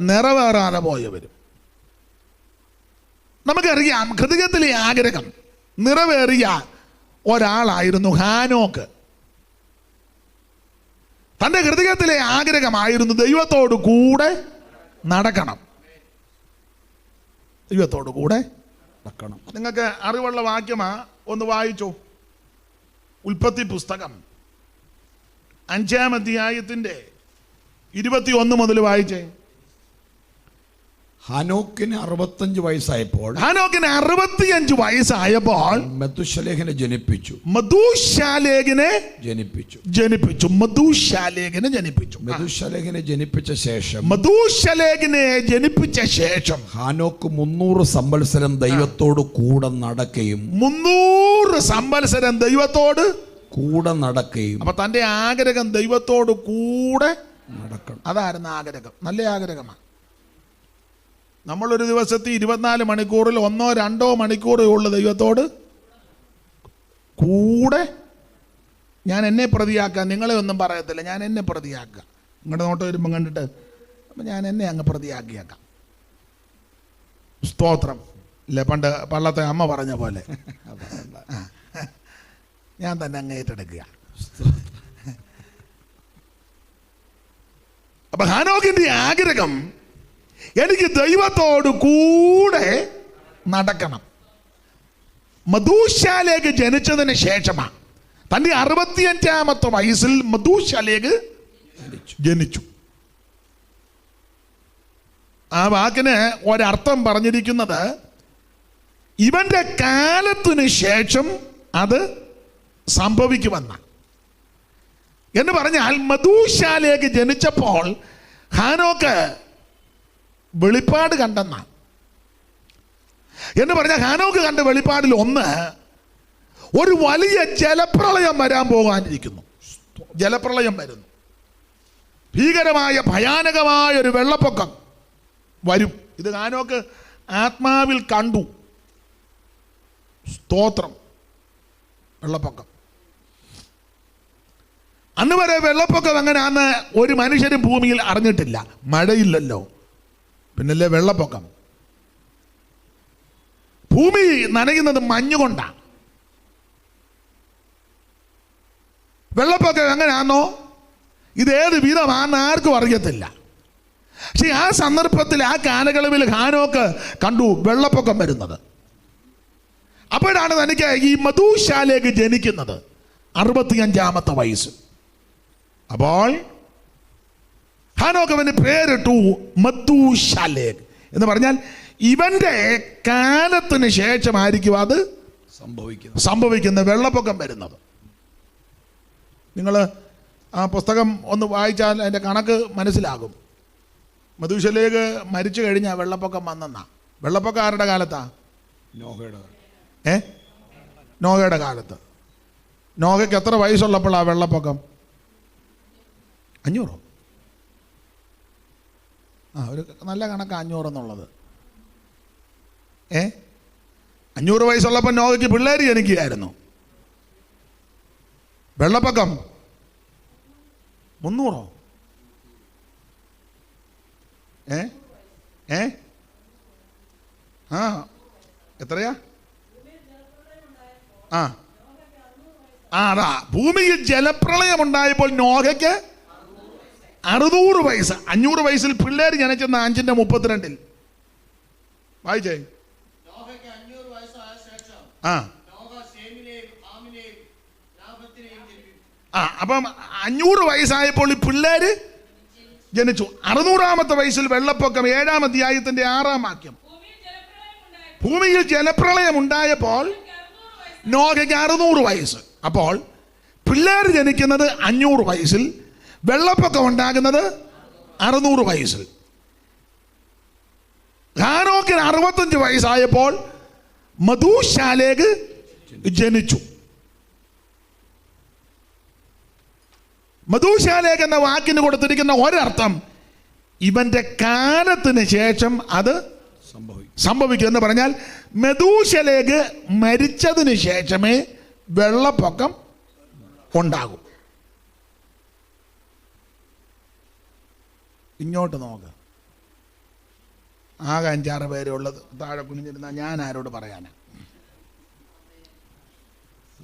Speaker 3: നിറവേറാതെ പോയവരും. നമുക്കറിയാം, ഹൃദയത്തിലെ ആഗ്രഹം നിറവേറിയ ഒരാളായിരുന്നു ഹാനോക്ക്. തൻ്റെ ഹൃദയത്തിലെ ആഗ്രഹമായിരുന്നു ദൈവത്തോട് കൂടെ നടക്കണം, ദൈവത്തോട് കൂടെ നടക്കണം. നിങ്ങൾക്ക് അറിവുള്ള വാക്യമാ, ഒന്ന് വായിച്ചോ. ഉൽപ്പത്തി പുസ്തകം 5-ാം അധ്യായത്തിന്റെ 21 മുതൽ വായിച്ചേ.
Speaker 2: ഹാനോക്കിന് 65 വയസ്സായപ്പോൾ
Speaker 3: മഥൂശലേഖിനെ
Speaker 2: ജനിപ്പിച്ചു.
Speaker 3: മഥൂശലേഖിനെ ജനിപ്പിച്ച ശേഷം
Speaker 2: ഹാനോക്ക് 300 സംവത്സരം ദൈവത്തോട് കൂടെ നടക്കുകയും
Speaker 3: 300 സംവത്സരം ദൈവത്തോട്
Speaker 2: കൂടെ നടക്കുകയും.
Speaker 3: അപ്പൊ തന്റെ ആഗ്രഹം ദൈവത്തോട് കൂടെ നടക്കണം. അതായിരുന്നു ആഗ്രഹം. നല്ല ആഗ്രഹമാണ്. നമ്മളൊരു ദിവസത്തിൽ 24 മണിക്കൂറിൽ 1-2 മണിക്കൂറേ ഉള്ളു ദൈവത്തോട് കൂടെ. ഞാൻ എന്നെ പ്രതിയാക്കാം, നിങ്ങളെ ഒന്നും പറയത്തില്ല, ഞാൻ എന്നെ പ്രതിയാക്കാം. നിങ്ങളുടെ നോട്ട് വരുമ്പം കണ്ടിട്ട് അപ്പം ഞാൻ എന്നെ അങ്ങ് പ്രതിയാക്കിയേക്കാം. സ്തോത്രം. ഇല്ലേ, പണ്ട് പള്ളത്തെ അമ്മ പറഞ്ഞ പോലെ ഞാൻ തന്നെ അങ്ങ് ഏറ്റെടുക്കുക. അപ്പൊ ഹാനോക്കിന്റെ ആഗ്രഹം, എനിക്ക് ദൈവത്തോട് കൂടെ നടക്കണം. മഥൂശലേഖ് ജനിച്ചതിന് ശേഷമാണ്, തൻ്റെ 65-ാമത്തെ വയസ്സിൽ മഥൂശലേഖ് ജനിച്ചു. ആ വാക്കിന് ഒരർത്ഥം പറഞ്ഞിരിക്കുന്നത്, ഇവന്റെ കാലത്തിന് ശേഷം അത് സംഭവിക്കുമെന്ന എന്ന് പറഞ്ഞാൽ, മഥൂശലേഖ് ജനിച്ചപ്പോൾ ഹാനോക്ക് വെളിപ്പാട് കണ്ടെന്ന എന്ന് പറഞ്ഞാൽ, ഹാനോക്ക് കണ്ട വെളിപ്പാടിൽ ഒന്ന്, ഒരു വലിയ ജലപ്രളയം വരാൻ പോകാനിരിക്കുന്നു. ജലപ്രളയം വരുന്നു, ഭീകരമായ ഭയാനകമായ ഒരു വെള്ളപ്പൊക്കം വരും. ഇത് ഹാനോക്ക് ആത്മാവിൽ കണ്ടു. സ്തോത്രം. വെള്ളപ്പൊക്കം. അന്ന് വരെ വെള്ളപ്പൊക്കം എങ്ങനെയാന്ന് ഒരു മനുഷ്യരും ഭൂമിയിൽ അറിഞ്ഞിട്ടില്ല. മഴയില്ലല്ലോ, പിന്നല്ലേ വെള്ളപ്പൊക്കം. ഭൂമി നനയുന്നത് മഞ്ഞുകൊണ്ടാണ്. വെള്ളപ്പൊക്കം എങ്ങനെയാണോ, ഇതേത് വിധമാണെന്ന് ആർക്കും അറിയത്തില്ല. പക്ഷെ ആ സന്ദർഭത്തിൽ, ആ കാലയളവിൽ ഹാനോക്ക് കണ്ടു വെള്ളപ്പൊക്കം വരുന്നത്. അപ്പോഴാണ് തനിക്ക് ഈ മഥൂശലേഖ് ജനിക്കുന്നത്, 65-ാമത്തെ വയസ്സ്. അപ്പോൾ ഹാനോക്ക് അവന് പേരിട്ടു മഥൂശലേഖ് എന്ന് പറഞ്ഞാൽ, ഇവന്റെ കാലത്തിന് ശേഷമായിരിക്കും അത് സംഭവിക്കുന്ന വെള്ളപ്പൊക്കം വരുന്നത്. നിങ്ങൾ ആ പുസ്തകം ഒന്ന് വായിച്ചാൽ അതിൻ്റെ കണക്ക് മനസ്സിലാകും. മഥൂശലേഖ് മരിച്ചു കഴിഞ്ഞാൽ വെള്ളപ്പൊക്കം വന്നെന്നാ. വെള്ളപ്പൊക്കം ആരുടെ കാലത്താ? നോഹയുടെ കാലത്ത്. നോഹയ്ക്ക് എത്ര വയസ്സുള്ളപ്പോഴാ വെള്ളപ്പൊക്കം? 500. ഒരു നല്ല കണക്കാണ് 500 എന്നുള്ളത്. 500 വയസ്സുള്ളപ്പോൾ നോഹയ്ക്ക് പിള്ളേർ ജനിക്കുകയായിരുന്നു. വെള്ളപ്പൊക്കം 300. എത്രയാ? അതാ, ഭൂമിയിൽ ജലപ്രളയം ഉണ്ടായപ്പോൾ നോഹയ്ക്ക് 600 വയസ്സ്. 500 വയസ്സിൽ പിള്ളേർ ജനിച്ചെന്ന 5:32 വായിച്ചേ. അപ്പം 500 വയസ്സായപ്പോൾ ഈ പിള്ളേര് ജനിച്ചു. 600-ാമത്തെ വയസ്സിൽ വെള്ളപ്പൊക്കം. 7-ാം അധ്യായത്തിന്റെ 6-ാം വാക്യം. ഭൂമിയിൽ ജലപ്രളയം ഉണ്ടായപ്പോൾ നോഹയ്ക്ക് 600 വയസ്സ്. അപ്പോൾ പിള്ളേർ ജനിക്കുന്നത് 500 വയസ്സിൽ, വെള്ളപ്പൊക്കം ഉണ്ടാകുന്നത് 600 വയസ്സിൽ. ഹാനോക്കിന് 65 വയസ്സായപ്പോൾ മഥൂശലേഖ് ജനിച്ചു. മഥൂശലേഖ് എന്ന വാക്കിന് കൊടുത്തിരിക്കുന്ന ഒരർത്ഥം, ഇവന്റെ കാലത്തിന് ശേഷം അത് സംഭവിക്കും എന്ന് പറഞ്ഞാൽ, മഥൂശലേഖ് മരിച്ചതിന് ശേഷമേ വെള്ളപ്പൊക്കം ഉണ്ടാകും. ഇങ്ങോട്ട് നോക്ക്. ആകെ 5-6 പേരേ ഉള്ളത്. താഴെ കുനിഞ്ഞിരുന്നാൽ ഞാൻ ആരോട് പറയാനാ?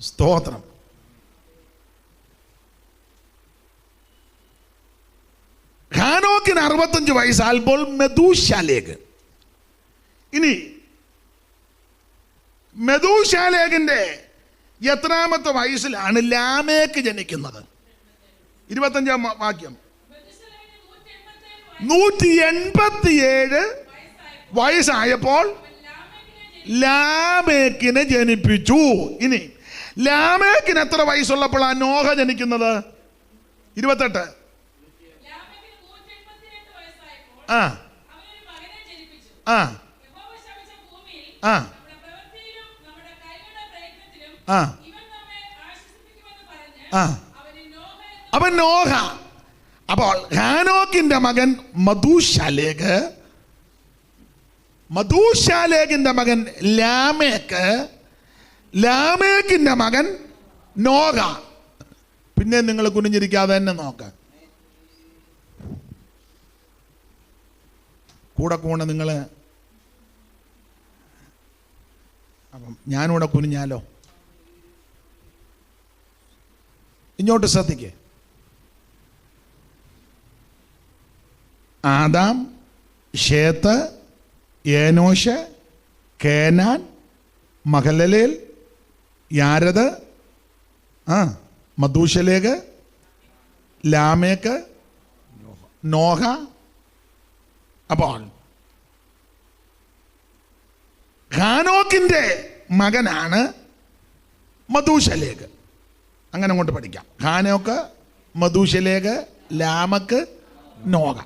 Speaker 3: സ്തോത്രം. ഹാനോക്കിന് 65 വയസ്സായപ്പോൾ മെതൂശാലേഖ്. ഇനി മെതൂശാലേഖിന്റെ എത്രാമത്തെ വയസ്സിലാണ് ലാമേക്ക് ജനിക്കുന്നത്? 25-ാം വാക്യം. 187 വയസ്സായപ്പോൾ ലാമേക്കിനെ ജനിപ്പിച്ചു. ഇനി ലാമേക്കിന് എത്ര വയസ്സുള്ളപ്പോഴാണ് നോഹ ജനിക്കുന്നത്? 28. ആ ആ ആ ആ ആ അവൻ നോഹ. അപ്പോൾ ഹാനോക്കിന്റെ മകൻ മധൂശാലേഖ്, മധൂശാലേഖിന്റെ മകൻ ലാമേക്ക്, ലാമേക്കിന്റെ മകൻ നോഹ. പിന്നെ നിങ്ങൾ കുനിഞ്ഞിരിക്കാതെ തന്നെ നോക്കാം. കൂടെ നിങ്ങൾ. അപ്പം ഞാനിവിടെ കുനിഞ്ഞാലോ? ഇങ്ങോട്ട് ശ്രദ്ധിക്കേ. Adam, Seth, Enosh, Kenan, Mahalalel, Jared, Methuselah, Lamech, Noah. അപ്പോൾ ഹാനോക്കിന്റെ മകനാണ് മധൂശലേഖ്. അങ്ങനെ അങ്ങോട്ട് പഠിക്കാം. ഹാനോക്ക്, മധൂശലേഖ്, ലാമക്ക്, നോഹ.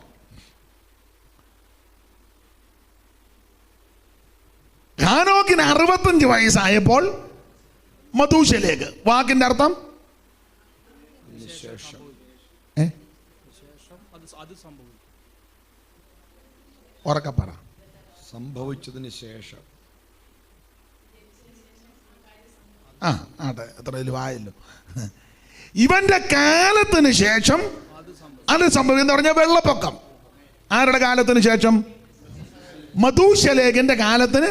Speaker 3: ഹാനോക്കിന് 65 വയസ്സായപ്പോൾ മധൂശലേഖ്. വാക്കിന്റെ അർത്ഥം ഉറക്കപ്പറ.
Speaker 2: സംഭവിച്ചതിന് ശേഷം.
Speaker 3: അതെ, എത്ര വായല്ലോ. ഇവന്റെ കാലത്തിന് ശേഷം അത് സംഭവിക്കും എന്ന് പറഞ്ഞാൽ വെള്ളപ്പൊക്കം. ആരുടെ കാലത്തിന് ശേഷം? മധൂശലേഖിന്റെ കാലത്തിന്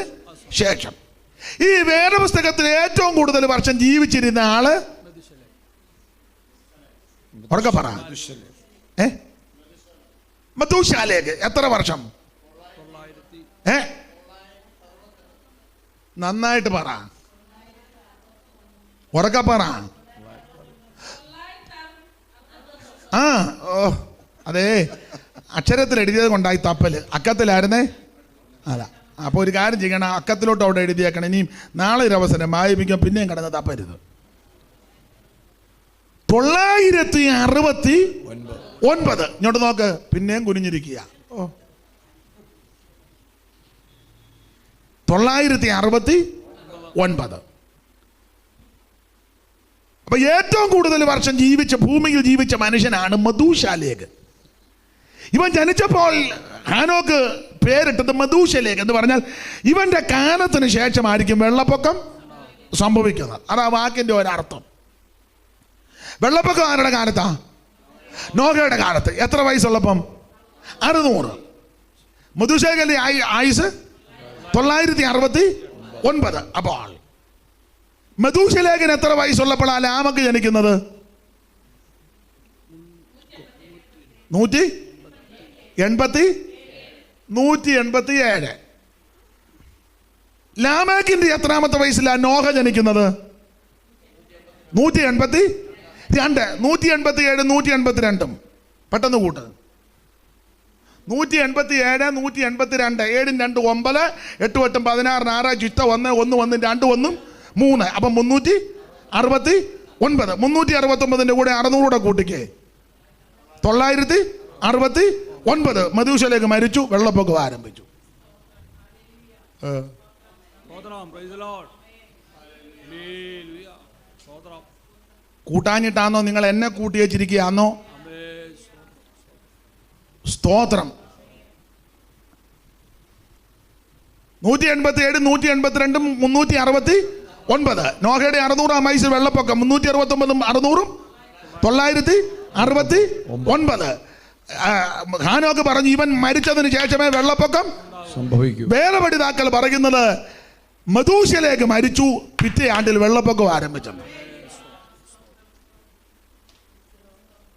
Speaker 3: ശേഷം. ഈ വേദപുസ്തകത്തിൽ ഏറ്റവും കൂടുതൽ വർഷം ജീവിച്ചിരുന്ന ആള് ഉറക്കപ്പറ. മധൂശാലേഖ് എത്ര വർഷം? നന്നായിട്ട് പറ, ഉറക്കപ്പറ. അതെ, അക്ഷരത്തിൽ എഴുതിയത് കൊണ്ടായി തപ്പല്. അക്കത്തിലായിരുന്നേ? അല്ല. അപ്പോൾ ഒരു കാര്യം ചെയ്യണം, അക്കത്തിലോട്ട് അവിടെ എഴുതിയേക്കണം. ഇനിയും നാളെ ഒരു അവസരം വായിപ്പിക്കാൻ പിന്നെയും കിടന്ന് തപ്പരുത്. 969. ഇങ്ങോട്ട് നോക്ക്. പിന്നെയും കുനിഞ്ഞിരിക്കുക. 969. അപ്പൊ ഏറ്റവും കൂടുതൽ വർഷം ഭൂമിയിൽ ജീവിച്ച മനുഷ്യനാണ് മധൂശാലേഖ്. ഇവൻ ജനിച്ചപ്പോൾ ഹാനോക്ക് പേരിട്ടത് മധൂശലേഖ് എന്ന് പറഞ്ഞാൽ ഇവന്റെ കാലത്തിന് ശേഷമായിരിക്കും വെള്ളപ്പൊക്കം സംഭവിക്കുന്നത്. അതാ വാക്കിന്റെ ഒരർത്ഥം. വെള്ളപ്പൊക്കം ആരുടെ കാലത്താ? നോഹയുടെ കാലത്ത്. എത്ര വയസ്സുള്ളപ്പം? 600. മധൂശലേഖിന്റെ ആയുസ് 969. അപ്പോൾ മധൂശലേഖിന് എത്ര വയസ്സുള്ളപ്പോഴാണ് ലാമക്ക് ജനിക്കുന്നത്? 187. ലാമേക്കിന്റെ എത്രാമത്തെ വയസ്സിലാണ് നോഹ ജനിക്കുന്നത്? 182. 187, 182. പെട്ടെന്ന് കൂട്ട്. 187, 182. 7 2 9, 8 8 16, 6 ചുറ്റ 1 1 1 2 1 3. അപ്പം 369. 369ന്റെ കൂടെ 600 കൂടെ കൂട്ടിക്കേ. 969. മധൂശലേഖ് മരിച്ചു, വെള്ളപ്പൊക്കം ആരംഭിച്ചു. കൂട്ടാഞ്ഞിട്ടാണോ നിങ്ങൾ എന്നെ കൂട്ടി വെച്ചിരിക്കുകയാണോ? സ്തോത്രം. 187, 182, 369. നോഹയുടെ 600-ാം വയസ്സിൽ വെള്ളപ്പൊക്കം. 369, 600, 969. ഹാനോക്ക് പറഞ്ഞു ഇവൻ മരിച്ചതിന് ശേഷമേ വെള്ളപ്പൊക്കം
Speaker 2: സംഭവിക്കും.
Speaker 3: വേറെ പഠിതാക്കൾ പറയുന്നത് മധൂശലേക്ക് മരിച്ചു, പിറ്റേ ആണ്ടിൽ വെള്ളപ്പൊക്കം ആരംഭിച്ചെന്ന്.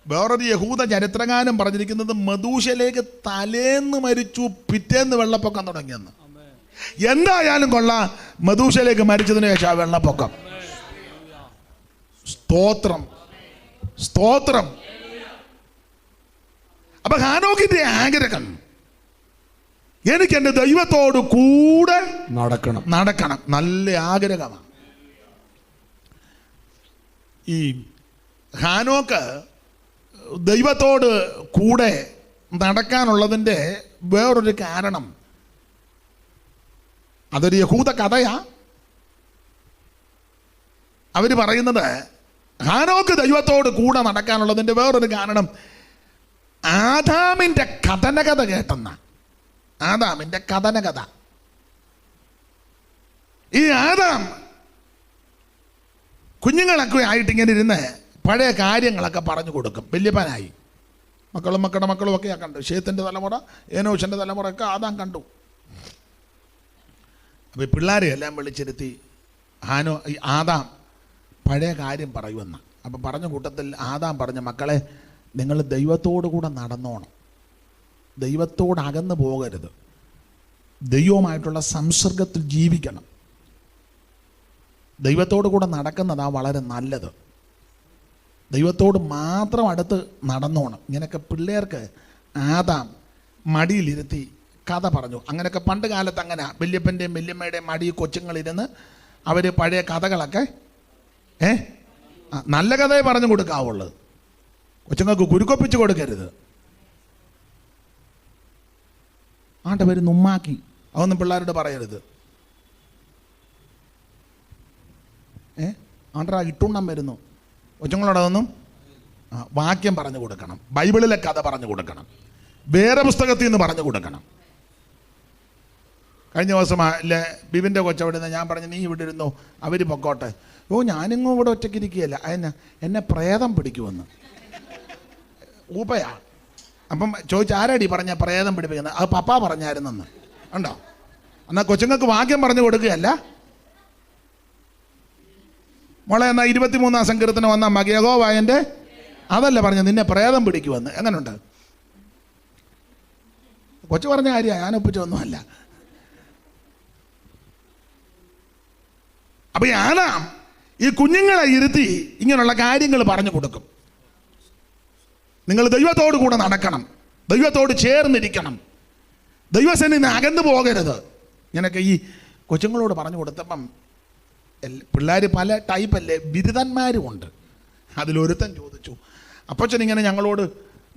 Speaker 3: വേറൊരു യഹൂദ ചരിത്രകാരൻ പറഞ്ഞിരിക്കുന്നത് മധൂശലേക്ക് തലേന്ന് മരിച്ചു, പിറ്റേന്ന് വെള്ളപ്പൊക്കം തുടങ്ങിയെന്ന്. എന്തായാലും കൊള്ളാം, മധൂശലേക്ക് മരിച്ചതിന് ശേഷം വെള്ളപ്പൊക്കം. സ്തോത്രം, സ്തോത്രം. അപ്പൊ ഹാനോക്കിന്റെ ആഗ്രഹം എനിക്ക് എൻ്റെ ദൈവത്തോട് കൂടെ നടക്കണം. നല്ല ആഗ്രഹമാണ്. ഈ ഹാനോക്ക് ദൈവത്തോട് കൂടെ നടക്കാനുള്ളതിൻ്റെ വേറൊരു കാരണം, അതൊരു യഹൂദ കഥയാ. അവർ പറയുന്നത് ഹാനോക്ക് ദൈവത്തോട് കൂടെ നടക്കാനുള്ളതിൻ്റെ വേറൊരു കാരണം ആദാമിൻ്റെ കഥനകഥ കേട്ടെന്ന. ആദാമിൻ്റെ കഥനകഥ. ഈ ആദാം കുഞ്ഞുങ്ങളൊക്കെ ആയിട്ട് ഇങ്ങനെ ഇരുന്ന് പഴയ കാര്യങ്ങളൊക്കെ പറഞ്ഞു കൊടുക്കും. വല്യപ്പനായി മക്കളും മക്കളുടെ മക്കളും ഒക്കെ കണ്ടു. ഷേത്തിൻ്റെ തലമുറ, ഏനോഷിൻ്റെ തലമുറയൊക്കെ ആദാം കണ്ടു. അപ്പോൾ ഈ പിള്ളേരെ എല്ലാം വിളിച്ചിരുത്തി ആദാം പഴയ കാര്യം പറയുമെന്ന്. അപ്പം പറഞ്ഞ കൂട്ടത്തിൽ ആദാം പറഞ്ഞ, മക്കളെ നിങ്ങൾ ദൈവത്തോടു കൂടെ നടന്നോണം, ദൈവത്തോട് അകന്നു പോകരുത്, ദൈവവുമായിട്ടുള്ള സംസർഗത്തിൽ ജീവിക്കണം, ദൈവത്തോടു കൂടെ നടക്കുന്നതാണ് വളരെ നല്ലത്, ദൈവത്തോട് മാത്രം അടുത്ത് നടന്നോണം. ഇങ്ങനെയൊക്കെ പിള്ളേർക്ക് ആദാം മടിയിലിരുത്തി കഥ പറഞ്ഞു. അങ്ങനെയൊക്കെ പണ്ട് കാലത്ത് അങ്ങനെ വല്യപ്പൻ്റെയും വല്യമ്മയുടെയും മടി കൊച്ചുങ്ങളിരുന്ന് അവർ പഴയ കഥകളൊക്കെ നല്ല കഥയെ പറഞ്ഞു കൊടുക്കാവുള്ളത്, കൊച്ചുങ്ങൾക്ക് കുരുക്കൊപ്പിച്ച് കൊടുക്കരുത്. ആണ്ട പേര് നുമ്മാക്കി, അതൊന്നും പിള്ളേരോട് പറയരുത്. ആണ്ടാ ഇട്ടുണ്ണം വരുന്നു, കൊച്ചുങ്ങളോട് അതൊന്നും വാക്യം പറഞ്ഞു കൊടുക്കണം, ബൈബിളിലെ കഥ പറഞ്ഞു കൊടുക്കണം, വേറെ പുസ്തകത്തിൽ നിന്ന് പറഞ്ഞു കൊടുക്കണം. കഴിഞ്ഞ ദിവസം അല്ലേ ബിബിൻ്റെ കൊച്ചവിടെ നിന്ന് ഞാൻ പറഞ്ഞു, നീ ഇവിടെ ഇരുന്നു, അവർ പൊക്കോട്ടെ. ഞാനിങ്ങും ഇവിടെ ഒറ്റയ്ക്കിരിക്കുകയല്ല, എന്നെ പ്രേതം പിടിക്കുമെന്ന്. ഊപ്പയാ. അപ്പം ചോദിച്ചു, ആരാടി പറഞ്ഞ പ്രേതം പിടിപ്പിക്കുന്നത്? അത് പപ്പ പറഞ്ഞായിരുന്നെന്ന്. ഉണ്ടോ? എന്നാൽ കൊച്ചുങ്ങൾക്ക് വാക്യം പറഞ്ഞു കൊടുക്കുകയല്ല. മോളെ എന്നാൽ 23-ാം സങ്കീർത്തനം വന്ന മകയഹോവായൻ്റെ അതല്ല പറഞ്ഞ നിന്നെ പ്രേതം പിടിക്കുമെന്ന്. എങ്ങനെയുണ്ട്? കൊച്ചു പറഞ്ഞ കാര്യമാണ്, ഞാൻ ഒപ്പിച്ചൊന്നുമല്ല. അപ്പൊ ആദാം ഈ കുഞ്ഞുങ്ങളെ ഇരുത്തി ഇങ്ങനെയുള്ള കാര്യങ്ങൾ പറഞ്ഞു കൊടുക്കും. നിങ്ങൾ ദൈവത്തോട് കൂടെ നടക്കണം, ദൈവത്തോട് ചേർന്നിരിക്കണം, ദൈവസന്നിധിയിൽ അകന്നു പോകരുത്. ഇങ്ങനെയൊക്കെ ഈ കൊച്ചുങ്ങളോട് പറഞ്ഞു കൊടുത്തപ്പം പിള്ളേർ പല ടൈപ്പല്ലേ, ബിരുദന്മാരും ഉണ്ട്. അതിലൊരുത്തൻ ചോദിച്ചു, അപ്പച്ചൻ ഇങ്ങനെ ഞങ്ങളോട്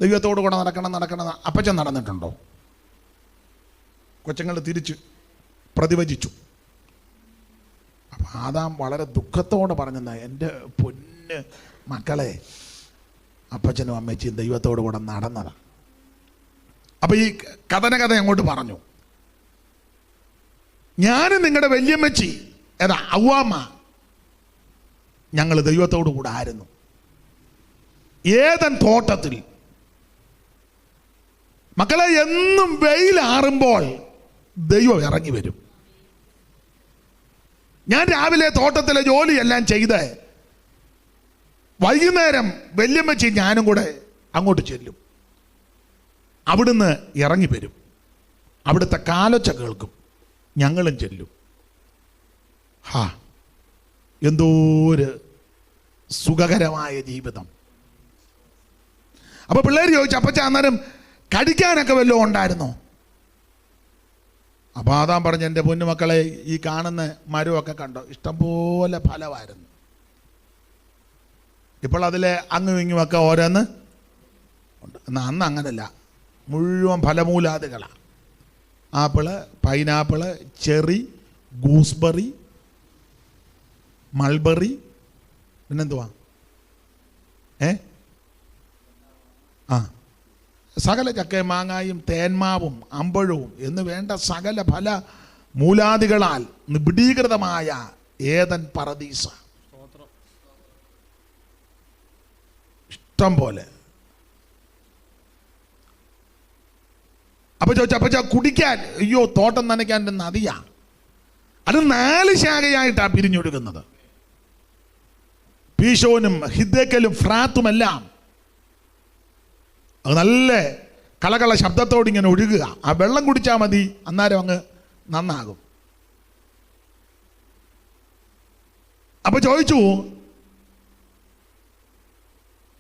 Speaker 3: ദൈവത്തോട് കൂടെ നടക്കണം അപ്പച്ചൻ നടന്നിട്ടുണ്ടോ? കൊച്ചുങ്ങൾ തിരിച്ച് പ്രതിവചിച്ചു. അപ്പം ആദാം വളരെ ദുഃഖത്തോടെ പറഞ്ഞെന്നാ, എൻ്റെ പൊന്ന് മക്കളെ, അപ്പച്ചനും അമ്മച്ചിയും ദൈവത്തോട് കൂടെ നടന്നതാണ്. അപ്പം ഈ കഥ അങ്ങോട്ട് പറഞ്ഞു. ഞാനും നിങ്ങളുടെ വല്യമ്മച്ചി അവ്വാമ്മ ഞങ്ങൾ ദൈവത്തോടു കൂടെ ആയിരുന്നു. ഏദൻ തോട്ടത്തിൽ മക്കളെ എന്നും വെയിലാറുമ്പോൾ ദൈവം ഇറങ്ങി വരും. ഞാൻ രാവിലെ തോട്ടത്തിലെ ജോലിയെല്ലാം ചെയ്ത് വൈകുന്നേരം വല്യമ്മച്ചി ഞാനും കൂടെ അങ്ങോട്ട് ചെല്ലും. അവിടുന്ന് ഇറങ്ങി വരും, അവിടുത്തെ കാലൊച്ച കേൾക്കും, ഞങ്ങളും ചെല്ലും. എന്തോ ഒരു സുഖകരമായ ജീവിതം. അപ്പൊ പിള്ളേർ ചോദിച്ചു, അപ്പച്ച അന്നേരം കടിക്കാനൊക്കെ വല്ലതും ഉണ്ടായിരുന്നോ? അപ്പോൾ ആദാം പറഞ്ഞു, എൻ്റെ പൊന്നുമക്കളെ, ഈ കാണുന്ന മരമൊക്കെ കണ്ടോ, ഇഷ്ടംപോലെ ഫലമായിരുന്നു. ഇപ്പോൾ അതിലെ അങ്ങും ഇങ്ങുമൊക്കെ ഓരോന്ന് ഉണ്ട്. എന്നാൽ അന്ന് അങ്ങനല്ല, മുഴുവൻ ഫലമൂലാദികളാണ്. Apple, pineapple, cherry, gooseberry, mulberry, പിന്നെന്തുവാ സകല ചക്കയും മാങ്ങായും തേന്മാവും അമ്പഴവും എന്ന് വേണ്ട സകല ഫല മൂലാദികളാൽ നിബിഡീകൃതമായ ഏദൻ പറദീസ. ഇഷ്ടം പോലെ. അപ്പൊ ചോദിച്ചു, അപ്പച്ച കുടിക്കാൻ? അയ്യോ, തോട്ടം നനയ്ക്കാൻ നദിയാ. അത് 4 ശാഖയായിട്ടാണ് പിരിഞ്ഞൊഴുകുന്നത്. പീശോനും ഹിദ്ദേക്കലും ഫ്രാത്തുമെല്ലാം അത് നല്ല കളകള ശബ്ദത്തോട് ഇങ്ങനെ ഒഴുകുക. ആ വെള്ളം കുടിച്ചാൽ മതി, അന്നേരം അങ്ങ് നന്നാകും. അപ്പൊ ചോദിച്ചു,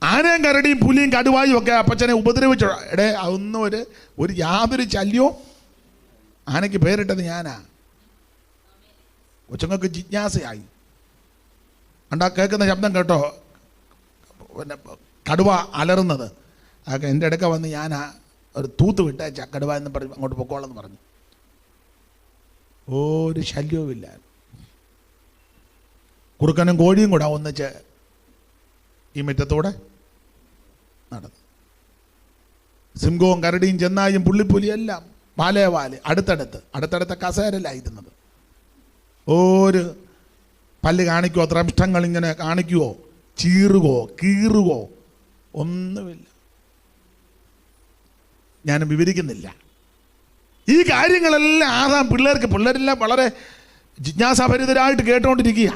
Speaker 3: ആനയും കരടിയും പുലിയും കടുവായും ഒക്കെ അപ്പച്ചനെ ഉപദ്രവിച്ചോ? എടേ, അതൊന്നും ഒരു യാതൊരു ശല്യവും. ആനയ്ക്ക് പേരിട്ടത് ഞാനാ. കൊച്ചുങ്ങൾക്ക് ജിജ്ഞാസയായി. കണ്ടാ കേൾക്കുന്ന ശബ്ദം കേട്ടോ, പിന്നെ കടുവ അലറുന്നത്. അതൊക്കെ എൻ്റെ ഇടയ്ക്ക് വന്ന് ഞാൻ ഒരു തൂത്ത് വിട്ടേച്ച കടുവ എന്ന് പറഞ്ഞ് അങ്ങോട്ട് പൊക്കോളെന്ന് പറഞ്ഞു. ഒരു ശല്യവുമില്ല. കുറുക്കനും കോഴിയും കൂടെ ഒന്നിച്ച് ഈ മുറ്റത്തൂടെ നടന്നു. സിംഹവും കരടിയും ചെന്നായും പുള്ളിപ്പുലിയും എല്ലാം വാലേ അടുത്തടുത്ത കസേരയിലായിരുന്നത്. ഒരു പല്ല് കാണിക്കുവോ, ത്രംഷ്ടങ്ങൾ ഇങ്ങനെ കാണിക്കുവോ, ചീറുകോ കീറുകോ ഒന്നുമില്ല. ഞാൻ വിവരിക്കുന്നില്ല. ഈ കാര്യങ്ങളെല്ലാം ആദാം പിള്ളേരെല്ലാം വളരെ ജിജ്ഞാസാഭരിതരായിട്ട് കേട്ടുകൊണ്ടിരിക്കുക.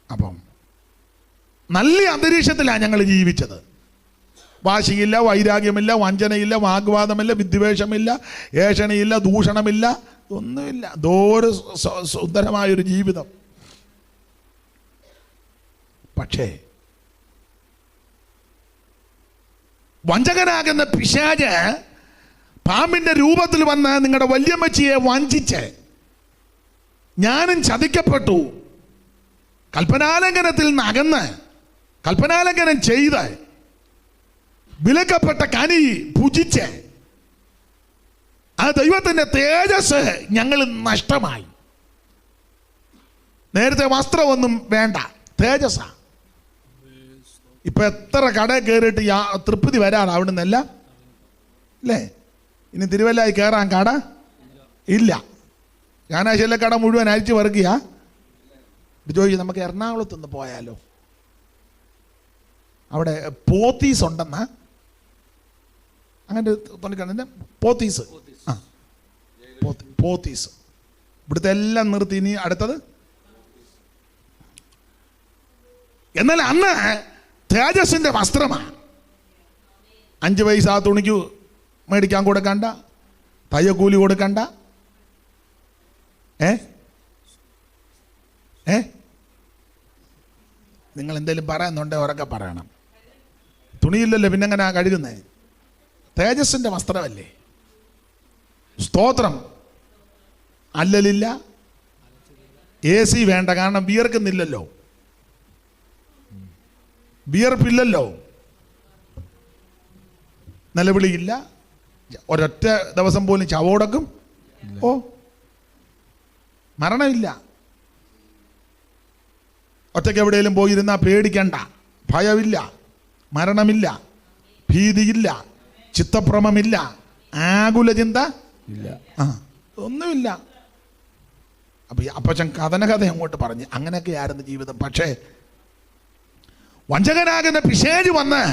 Speaker 3: അപ്പം നല്ല അന്തരീക്ഷത്തിലാണ് ഞങ്ങൾ ജീവിച്ചത്. വാശിയില്ല, വൈരാഗ്യമില്ല, വഞ്ചനയില്ല, വാഗ്വാദമില്ല, വിദ്വേഷമില്ല, ഏഷണിയില്ല, ദൂഷണമില്ല, ഒന്നുമില്ല. ദോര സുന്ദരമായൊരു ജീവിതം. പക്ഷേ വഞ്ചകനാകുന്ന പിശാച് പാമ്പിന്റെ രൂപത്തിൽ വന്ന് നിങ്ങളുടെ വല്യമ്മച്ചിയെ വഞ്ചിച്ച് ഞാനും ചതിക്കപ്പെട്ടു, കൽപ്പനാലംഘനത്തിൽ നിന്ന് അകന്ന് കൽപ്പനാലംഘനം ചെയ്ത് വിലക്കപ്പെട്ട കനി ഭുജിച്ച് ആ ദൈവത്തിന്റെ തേജസ് ഞങ്ങൾ നഷ്ടമായി. നേരത്തെ വസ്ത്രമൊന്നും വേണ്ട, തേജസ്സ. ഇപ്പൊ എത്ര കട കയറിയിട്ട് തൃപ്തി വരാണ് അവിടെ നിന്നല്ല അല്ലേ? ഇനി തിരുവല്ലായി കയറാൻ കട ഇല്ല. ചങ്ങനാശ്ശേരിയിലെ കട മുഴുവൻ അരിച്ചു വറുക്കുക. ചോദിച്ചു, നമുക്ക് എറണാകുളത്തുനിന്ന് പോയാലോ? അവിടെ പോത്തീസ് ഉണ്ടെന്ന് അങ്ങനെ തോന്നിക്കണ്ട. പോത്തീസ്, ആ പോത്തീസ്. ഇവിടുത്തെ എല്ലാം നിർത്തി ഇനി അടുത്തത്. എന്നാൽ അന്ന് തേജസിന്റെ വസ്ത്രമാണ്. 5 പൈസ തുണിക്ക് മേടിക്കാൻ കൊടുക്കണ്ട, തയ്യക്കൂലി കൊടുക്കണ്ട. നിങ്ങൾ എന്തെങ്കിലും പറയുന്നുണ്ടോ? ഉറക്കെ പറയണം. തുണിയില്ലല്ലോ, പിന്നെ എങ്ങനെ കഴുകുന്നേ? തേജസ്സിന്റെ വസ്ത്രമല്ലേ? സ്തോത്രം. അല്ലലില്ല, AC വേണ്ട, കാരണം വിയർക്കുന്നില്ലല്ലോ, വിയർപ്പില്ലല്ലോ, നിലവിളിയില്ല, ഒരൊറ്റ ദിവസം പോലും ചവോടക്കും മരണമില്ല. ഒറ്റയ്ക്ക് എവിടെയെങ്കിലും പോയിരുന്നാൽ പേടിക്കണ്ട, ഭയമില്ല, മരണമില്ല, ഭീതിയില്ല, ചിത്തഭ്രമമില്ല, ആകുല ചിന്ത ഇല്ല, ഒന്നുമില്ല. അപ്പൊ അപ്പച്ചൻ കഥ അങ്ങോട്ട് പറഞ്ഞ് അങ്ങനെയൊക്കെയായിരുന്നു ജീവിതം. പക്ഷേ വഞ്ചകനാകുന്ന പിശാച് വന്ന്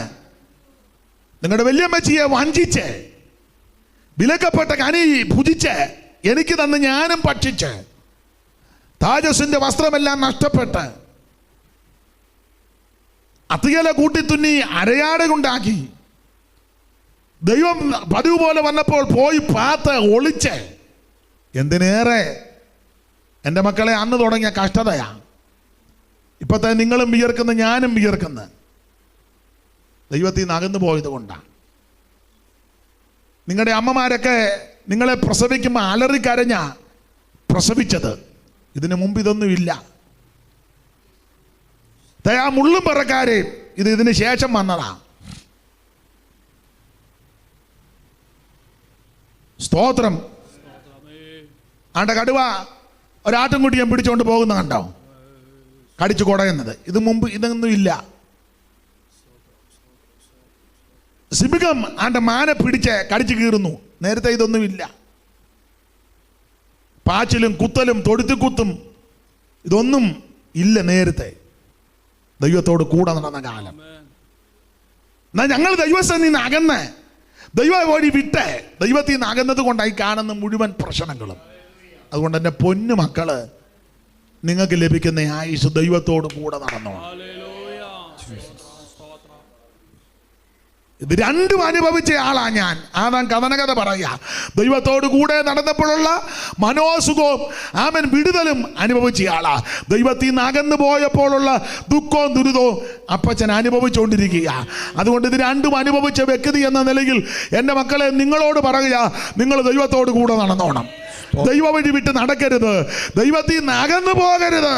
Speaker 3: നിങ്ങളുടെ വല്യമ്മച്ചിയെ വഞ്ചിച്ച് വിലക്കപ്പെട്ട കനി ഭുജിച്ച് എനിക്ക് തന്ന് ഞാനും ഭക്ഷിച്ച് താജസിന്റെ വസ്ത്രമെല്ലാം നഷ്ടപ്പെട്ട് അത്തികല കൂട്ടിത്തുന്നി അരയാട് കൊണ്ടാക്കി ദൈവം പതിവ് പോലെ വന്നപ്പോൾ പോയി പാത്ത് ഒളിച്ച്. എന്തിനേറെ എൻ്റെ മക്കളെ, അന്ന് തുടങ്ങിയ കഷ്ടതയാ. ഇപ്പോഴത്തെ നിങ്ങളും വിയർക്കുന്ന, ഞാനും വിയർക്കുന്ന, ദൈവത്തിൽ നിന്ന് അകന്നു പോയത് കൊണ്ടാണ്. നിങ്ങളുടെ അമ്മമാരൊക്കെ നിങ്ങളെ പ്രസവിക്കുമ്പോൾ അലറിക്കരഞ്ഞ പ്രസവിച്ചത്. ഇതിനു മുമ്പ് ഇതൊന്നുമില്ല. ആ മുള്ളും പറക്കാരെ ഇതിന് ശേഷം വന്നതാ. സ്തോത്രം. ആണ്ട കടുവ ഒരാട്ടുംകുട്ടിയെ പിടിച്ചുകൊണ്ട് പോകുന്ന കണ്ടോ, കടിച്ചു കുടയുന്നത്. ഇത് മുമ്പ് ഇതൊന്നും ഇല്ല. സിംഹം ആണ്ട മാനെ പിടിച്ച് കടിച്ചു കീറുന്നു. നേരത്തെ ഇതൊന്നുമില്ല. പാച്ചിലും കുത്തലും തൊടുത്തിക്കുത്തും ഇതൊന്നും ഇല്ല നേരത്തെ. ദൈവത്തോട് കൂടെ നടന്ന കാലം. എന്നാൽ ഞങ്ങൾ ദൈവസ്ഥനിൽ നിന്ന് അകന്ന് ദൈവ വഴി വിട്ട് ദൈവത്തിൽ നിന്ന് അകന്നത് കൊണ്ടായി കാണുന്ന മുഴുവൻ പ്രശ്നങ്ങളും. അതുകൊണ്ട് എൻ്റെ പൊന്നു മക്കള്, നിങ്ങൾക്ക് ലഭിക്കുന്ന ആയുസ് ദൈവത്തോട് കൂടെ നടന്നോ. ഇത് രണ്ടും അനുഭവിച്ച ആളാ ഞാൻ. ആദാം കഥനകഥ പറയാ. ദൈവത്തോട് കൂടെ നടന്നപ്പോഴുള്ള മനോസുഖവും ആമൻ വിടുതലും അനുഭവിച്ച ആളാ. ദൈവത്തിൽ നിന്ന് അകന്നു പോയപ്പോഴുള്ള ദുഃഖവും ദുരിതവും അപ്പച്ചൻ അനുഭവിച്ചുകൊണ്ടിരിക്കുക. അതുകൊണ്ട് ഇത് രണ്ടും അനുഭവിച്ച വ്യക്തി എന്ന നിലയിൽ എൻ്റെ മക്കളെ നിങ്ങളോട് പറയുക, നിങ്ങൾ ദൈവത്തോട് കൂടെ നടന്നോണം. ദൈവ വഴി വിട്ട് നടക്കരുത്, ദൈവത്തിൽ നിന്ന് അകന്നു പോകരുത്.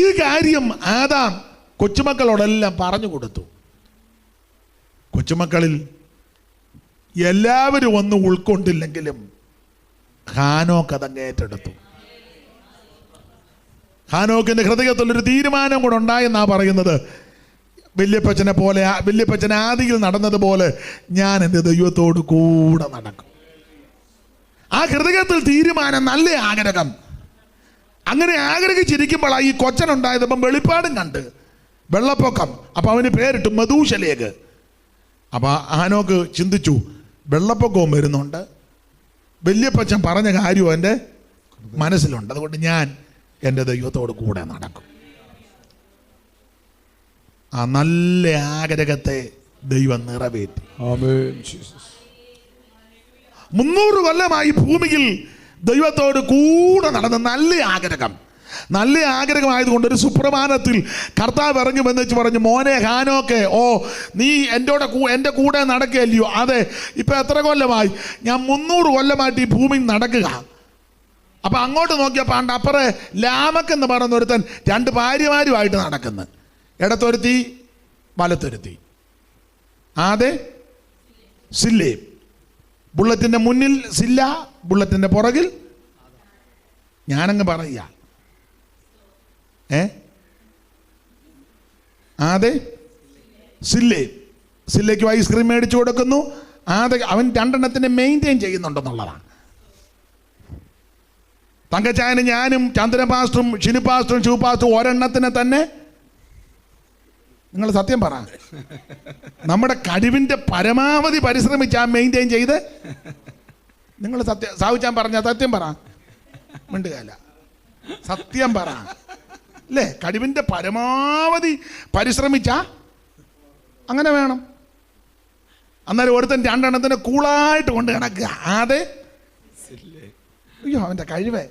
Speaker 3: ഈ കാര്യം ആദാം കൊച്ചുമക്കളോടെല്ലാം പറഞ്ഞു കൊടുത്തു. കൊച്ചുമക്കളിൽ എല്ലാവരും ഒന്നും ഉൾക്കൊണ്ടില്ലെങ്കിലും ഹാനോക്ക് അതങ്ങ് ഏറ്റെടുത്തു. ഹാനോക്കിന്റെ ഹൃദയത്തിലൊരു തീരുമാനം കൂടെ ഉണ്ടായെന്നാ പറയുന്നത്. വല്യപ്പച്ചനെ പോലെ, വല്യപ്പച്ചൻ ആദിയിൽ നടന്നതുപോലെ ഞാൻ എൻ്റെ ദൈവത്തോട് കൂടെ നടക്കും. ആ ഹൃദയത്തിൽ തീരുമാനം, നല്ല ആഗ്രഹം. അങ്ങനെ ആഗ്രഹിച്ചിരിക്കുമ്പോഴാണ് ഈ കൊച്ചനുണ്ടായത്. അപ്പം വെളിപ്പാടും കണ്ട് വെള്ളപ്പൊക്കം. അപ്പം അവന് പേരിട്ടു മധൂശലേക്ക്. അപ്പം ഹാനോക്ക് ചിന്തിച്ചു, വെള്ളപ്പൊക്കവും വരുന്നുണ്ട്, വല്യപ്പച്ചൻ പറഞ്ഞ കാര്യവും എൻ്റെ മനസ്സിലുണ്ട്, അതുകൊണ്ട് ഞാൻ എൻ്റെ ദൈവത്തോട് കൂടെ നടക്കും. ആ നല്ല ആഗ്രഹത്തെ ദൈവം നിറവേറ്റി. 300 കൊല്ലമായി ഭൂമിയിൽ ദൈവത്തോട് കൂടെ നടന്ന നല്ല ആഗ്രഹം. നല്ല ആഗ്രഹമായതുകൊണ്ട് ഒരു സുപ്രഭാതത്തിൽ കർത്താവ് ഇറങ്ങി വന്നിച്ച് പറഞ്ഞു, മോനെ ഹാനോക്കെ, ഓ നീ എൻ്റെ കൂടെ നടക്കുകയല്ലയോ? അതെ, ഇപ്പം എത്ര കൊല്ലമായി? ഞാൻ 300 കൊല്ലമായിട്ട് ഈ ഭൂമിയിൽ നടക്കുക. അപ്പം അങ്ങോട്ട് നോക്കിയപ്പോൾ ആണ്ട് അപ്പുറേ ലാമക്ക് എന്ന് പറയുന്ന ഒരുത്തൻ 2 ഭാര്യമാരുമായിട്ട് നടക്കുന്നു. ഇടത്തൊരുത്തി വലത്തൊരുത്തി. അതെ, സില്ലേം. ബുള്ളറ്റിൻ്റെ മുന്നിൽ സില്ല, ബുള്ളറ്റിൻ്റെ പുറകിൽ ഞാനങ്ങ് പറയുക. അതെ, സില്ലയ്ക്ക് ഐസ്ക്രീം മേടിച്ചു കൊടുക്കുന്നു. അവൻ 2 എണ്ണത്തിനെ മെയിൻറ്റെയിൻ ചെയ്യുന്നുണ്ടെന്നുള്ളതാണ്. തങ്കച്ചായനും ഞാനും ചന്ദ്രൻ പാസ്റ്ററും ഷിനു പാസ്റ്ററും ഷൂ പാസ്റ്ററും ഒരെണ്ണത്തിനെ തന്നെ, നിങ്ങൾ സത്യം പറ, നമ്മുടെ കഴിവിൻ്റെ പരമാവധി പരിശ്രമിച്ചാൽ മെയിൻറ്റെയിൻ ചെയ്ത്, നിങ്ങൾ സത്യം സാവിച്ചാൻ പറഞ്ഞ സത്യം പറ, മിണ്ടുകയല്ല, സത്യം പറ അല്ലേ? കഴിവിൻ്റെ പരമാവധി പരിശ്രമിച്ചാ അങ്ങനെ വേണം. അന്നേരം ഒരുത്തൻ 2 എണ്ണത്തിനെ കൂളായിട്ട് കൊണ്ട് കിടക്കുക. അതെ, അയ്യോ അവൻ്റെ കഴിവേ.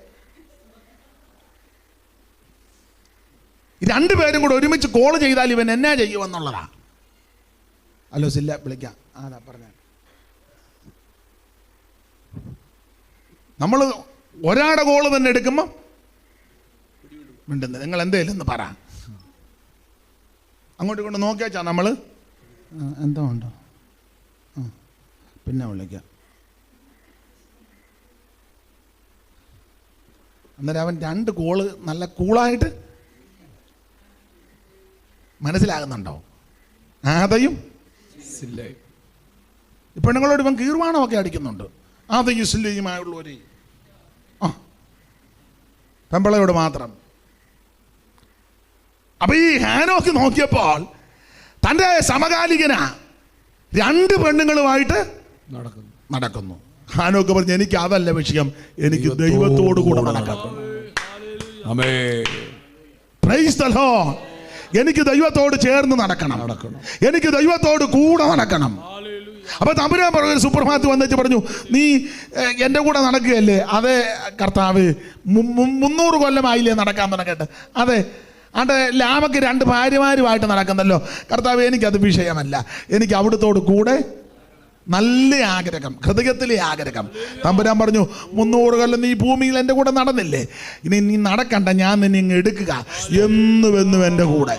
Speaker 3: 2 പേരും കൂടെ ഒരുമിച്ച് കോൾ ചെയ്താൽ ഇവൻ എന്നാ ചെയ്യുമെന്നുള്ളതാ. ഹലോ സില്ല, വിളിക്കാം. അതാ പറഞ്ഞ നമ്മൾ ഒരാളുടെ കോള് തന്നെ എടുക്കുമ്പോൾ മിണ്ടുന്നത്, നിങ്ങൾ എന്തേലും എന്ന് പറ. അങ്ങോട്ട് കൊണ്ട് നോക്കിയാച്ചാ നമ്മൾ എന്തോ ഉണ്ടോ, പിന്നെ വിളിക്കാം. അന്നേരം അവൻ 2 കോള് നല്ല കൂളായിട്ട് മനസ്സിലാകുന്നുണ്ടോ? ആദയും പെണ്ണുങ്ങളോട് ഇവൻ കീർവാണമൊക്കെ അടിക്കുന്നുണ്ട്. ആദയും സില്ലയുമായുള്ളവര് പെമ്പളയോട് മാത്രം. അപ്പൊ ഈ ഹാനോക്ക് നോക്കിയപ്പോൾ തൻ്റെ സമകാലികന 2 പെണ്ണുങ്ങളുമായിട്ട് നടക്കുന്നു. ഹാനോക്ക് പറഞ്ഞു, എനിക്ക് അതല്ല വിഷയം, എനിക്ക് ദൈവത്തോട് കൂടെ നടക്കണം. Praise the Lord. എനിക്ക് ദൈവത്തോട് ചേർന്ന് നടക്കണം, എനിക്ക് ദൈവത്തോട് കൂടെ നടക്കണം. അപ്പൊ തമ്പുരാൻ പറഞ്ഞു, സുപ്രഭാതത്തിൽ വന്നിട്ട് പറഞ്ഞു, നീ എൻ്റെ കൂടെ നടക്കുകയല്ലേ? അതെ കർത്താവ്, 300 കൊല്ലമായില്ലേ നടക്കാൻ തുടങ്ങിയിട്ട്? അതെ. ആണ്ട് ലാമക്ക് 2 ഭാര്യമാരുമായിട്ട് നടക്കുന്നല്ലോ കർത്താവ്, എനിക്കത് വിഷയമല്ല, എനിക്ക് അവിടുത്തോട് കൂടെ നല്ല ആഗ്രഹം, ഹൃദയത്തിലെ ആഗ്രഹം. തമ്പുരാൻ പറഞ്ഞു, 300 കൊല്ലം നീ ഭൂമിയിൽ എൻ്റെ കൂടെ നടന്നില്ലേ, ഇനി നീ നടക്കണ്ട, ഞാൻ നിന്നെ ഇങ്ങ് എടുക്കുക എന്നുവെന്നും എൻ്റെ കൂടെ.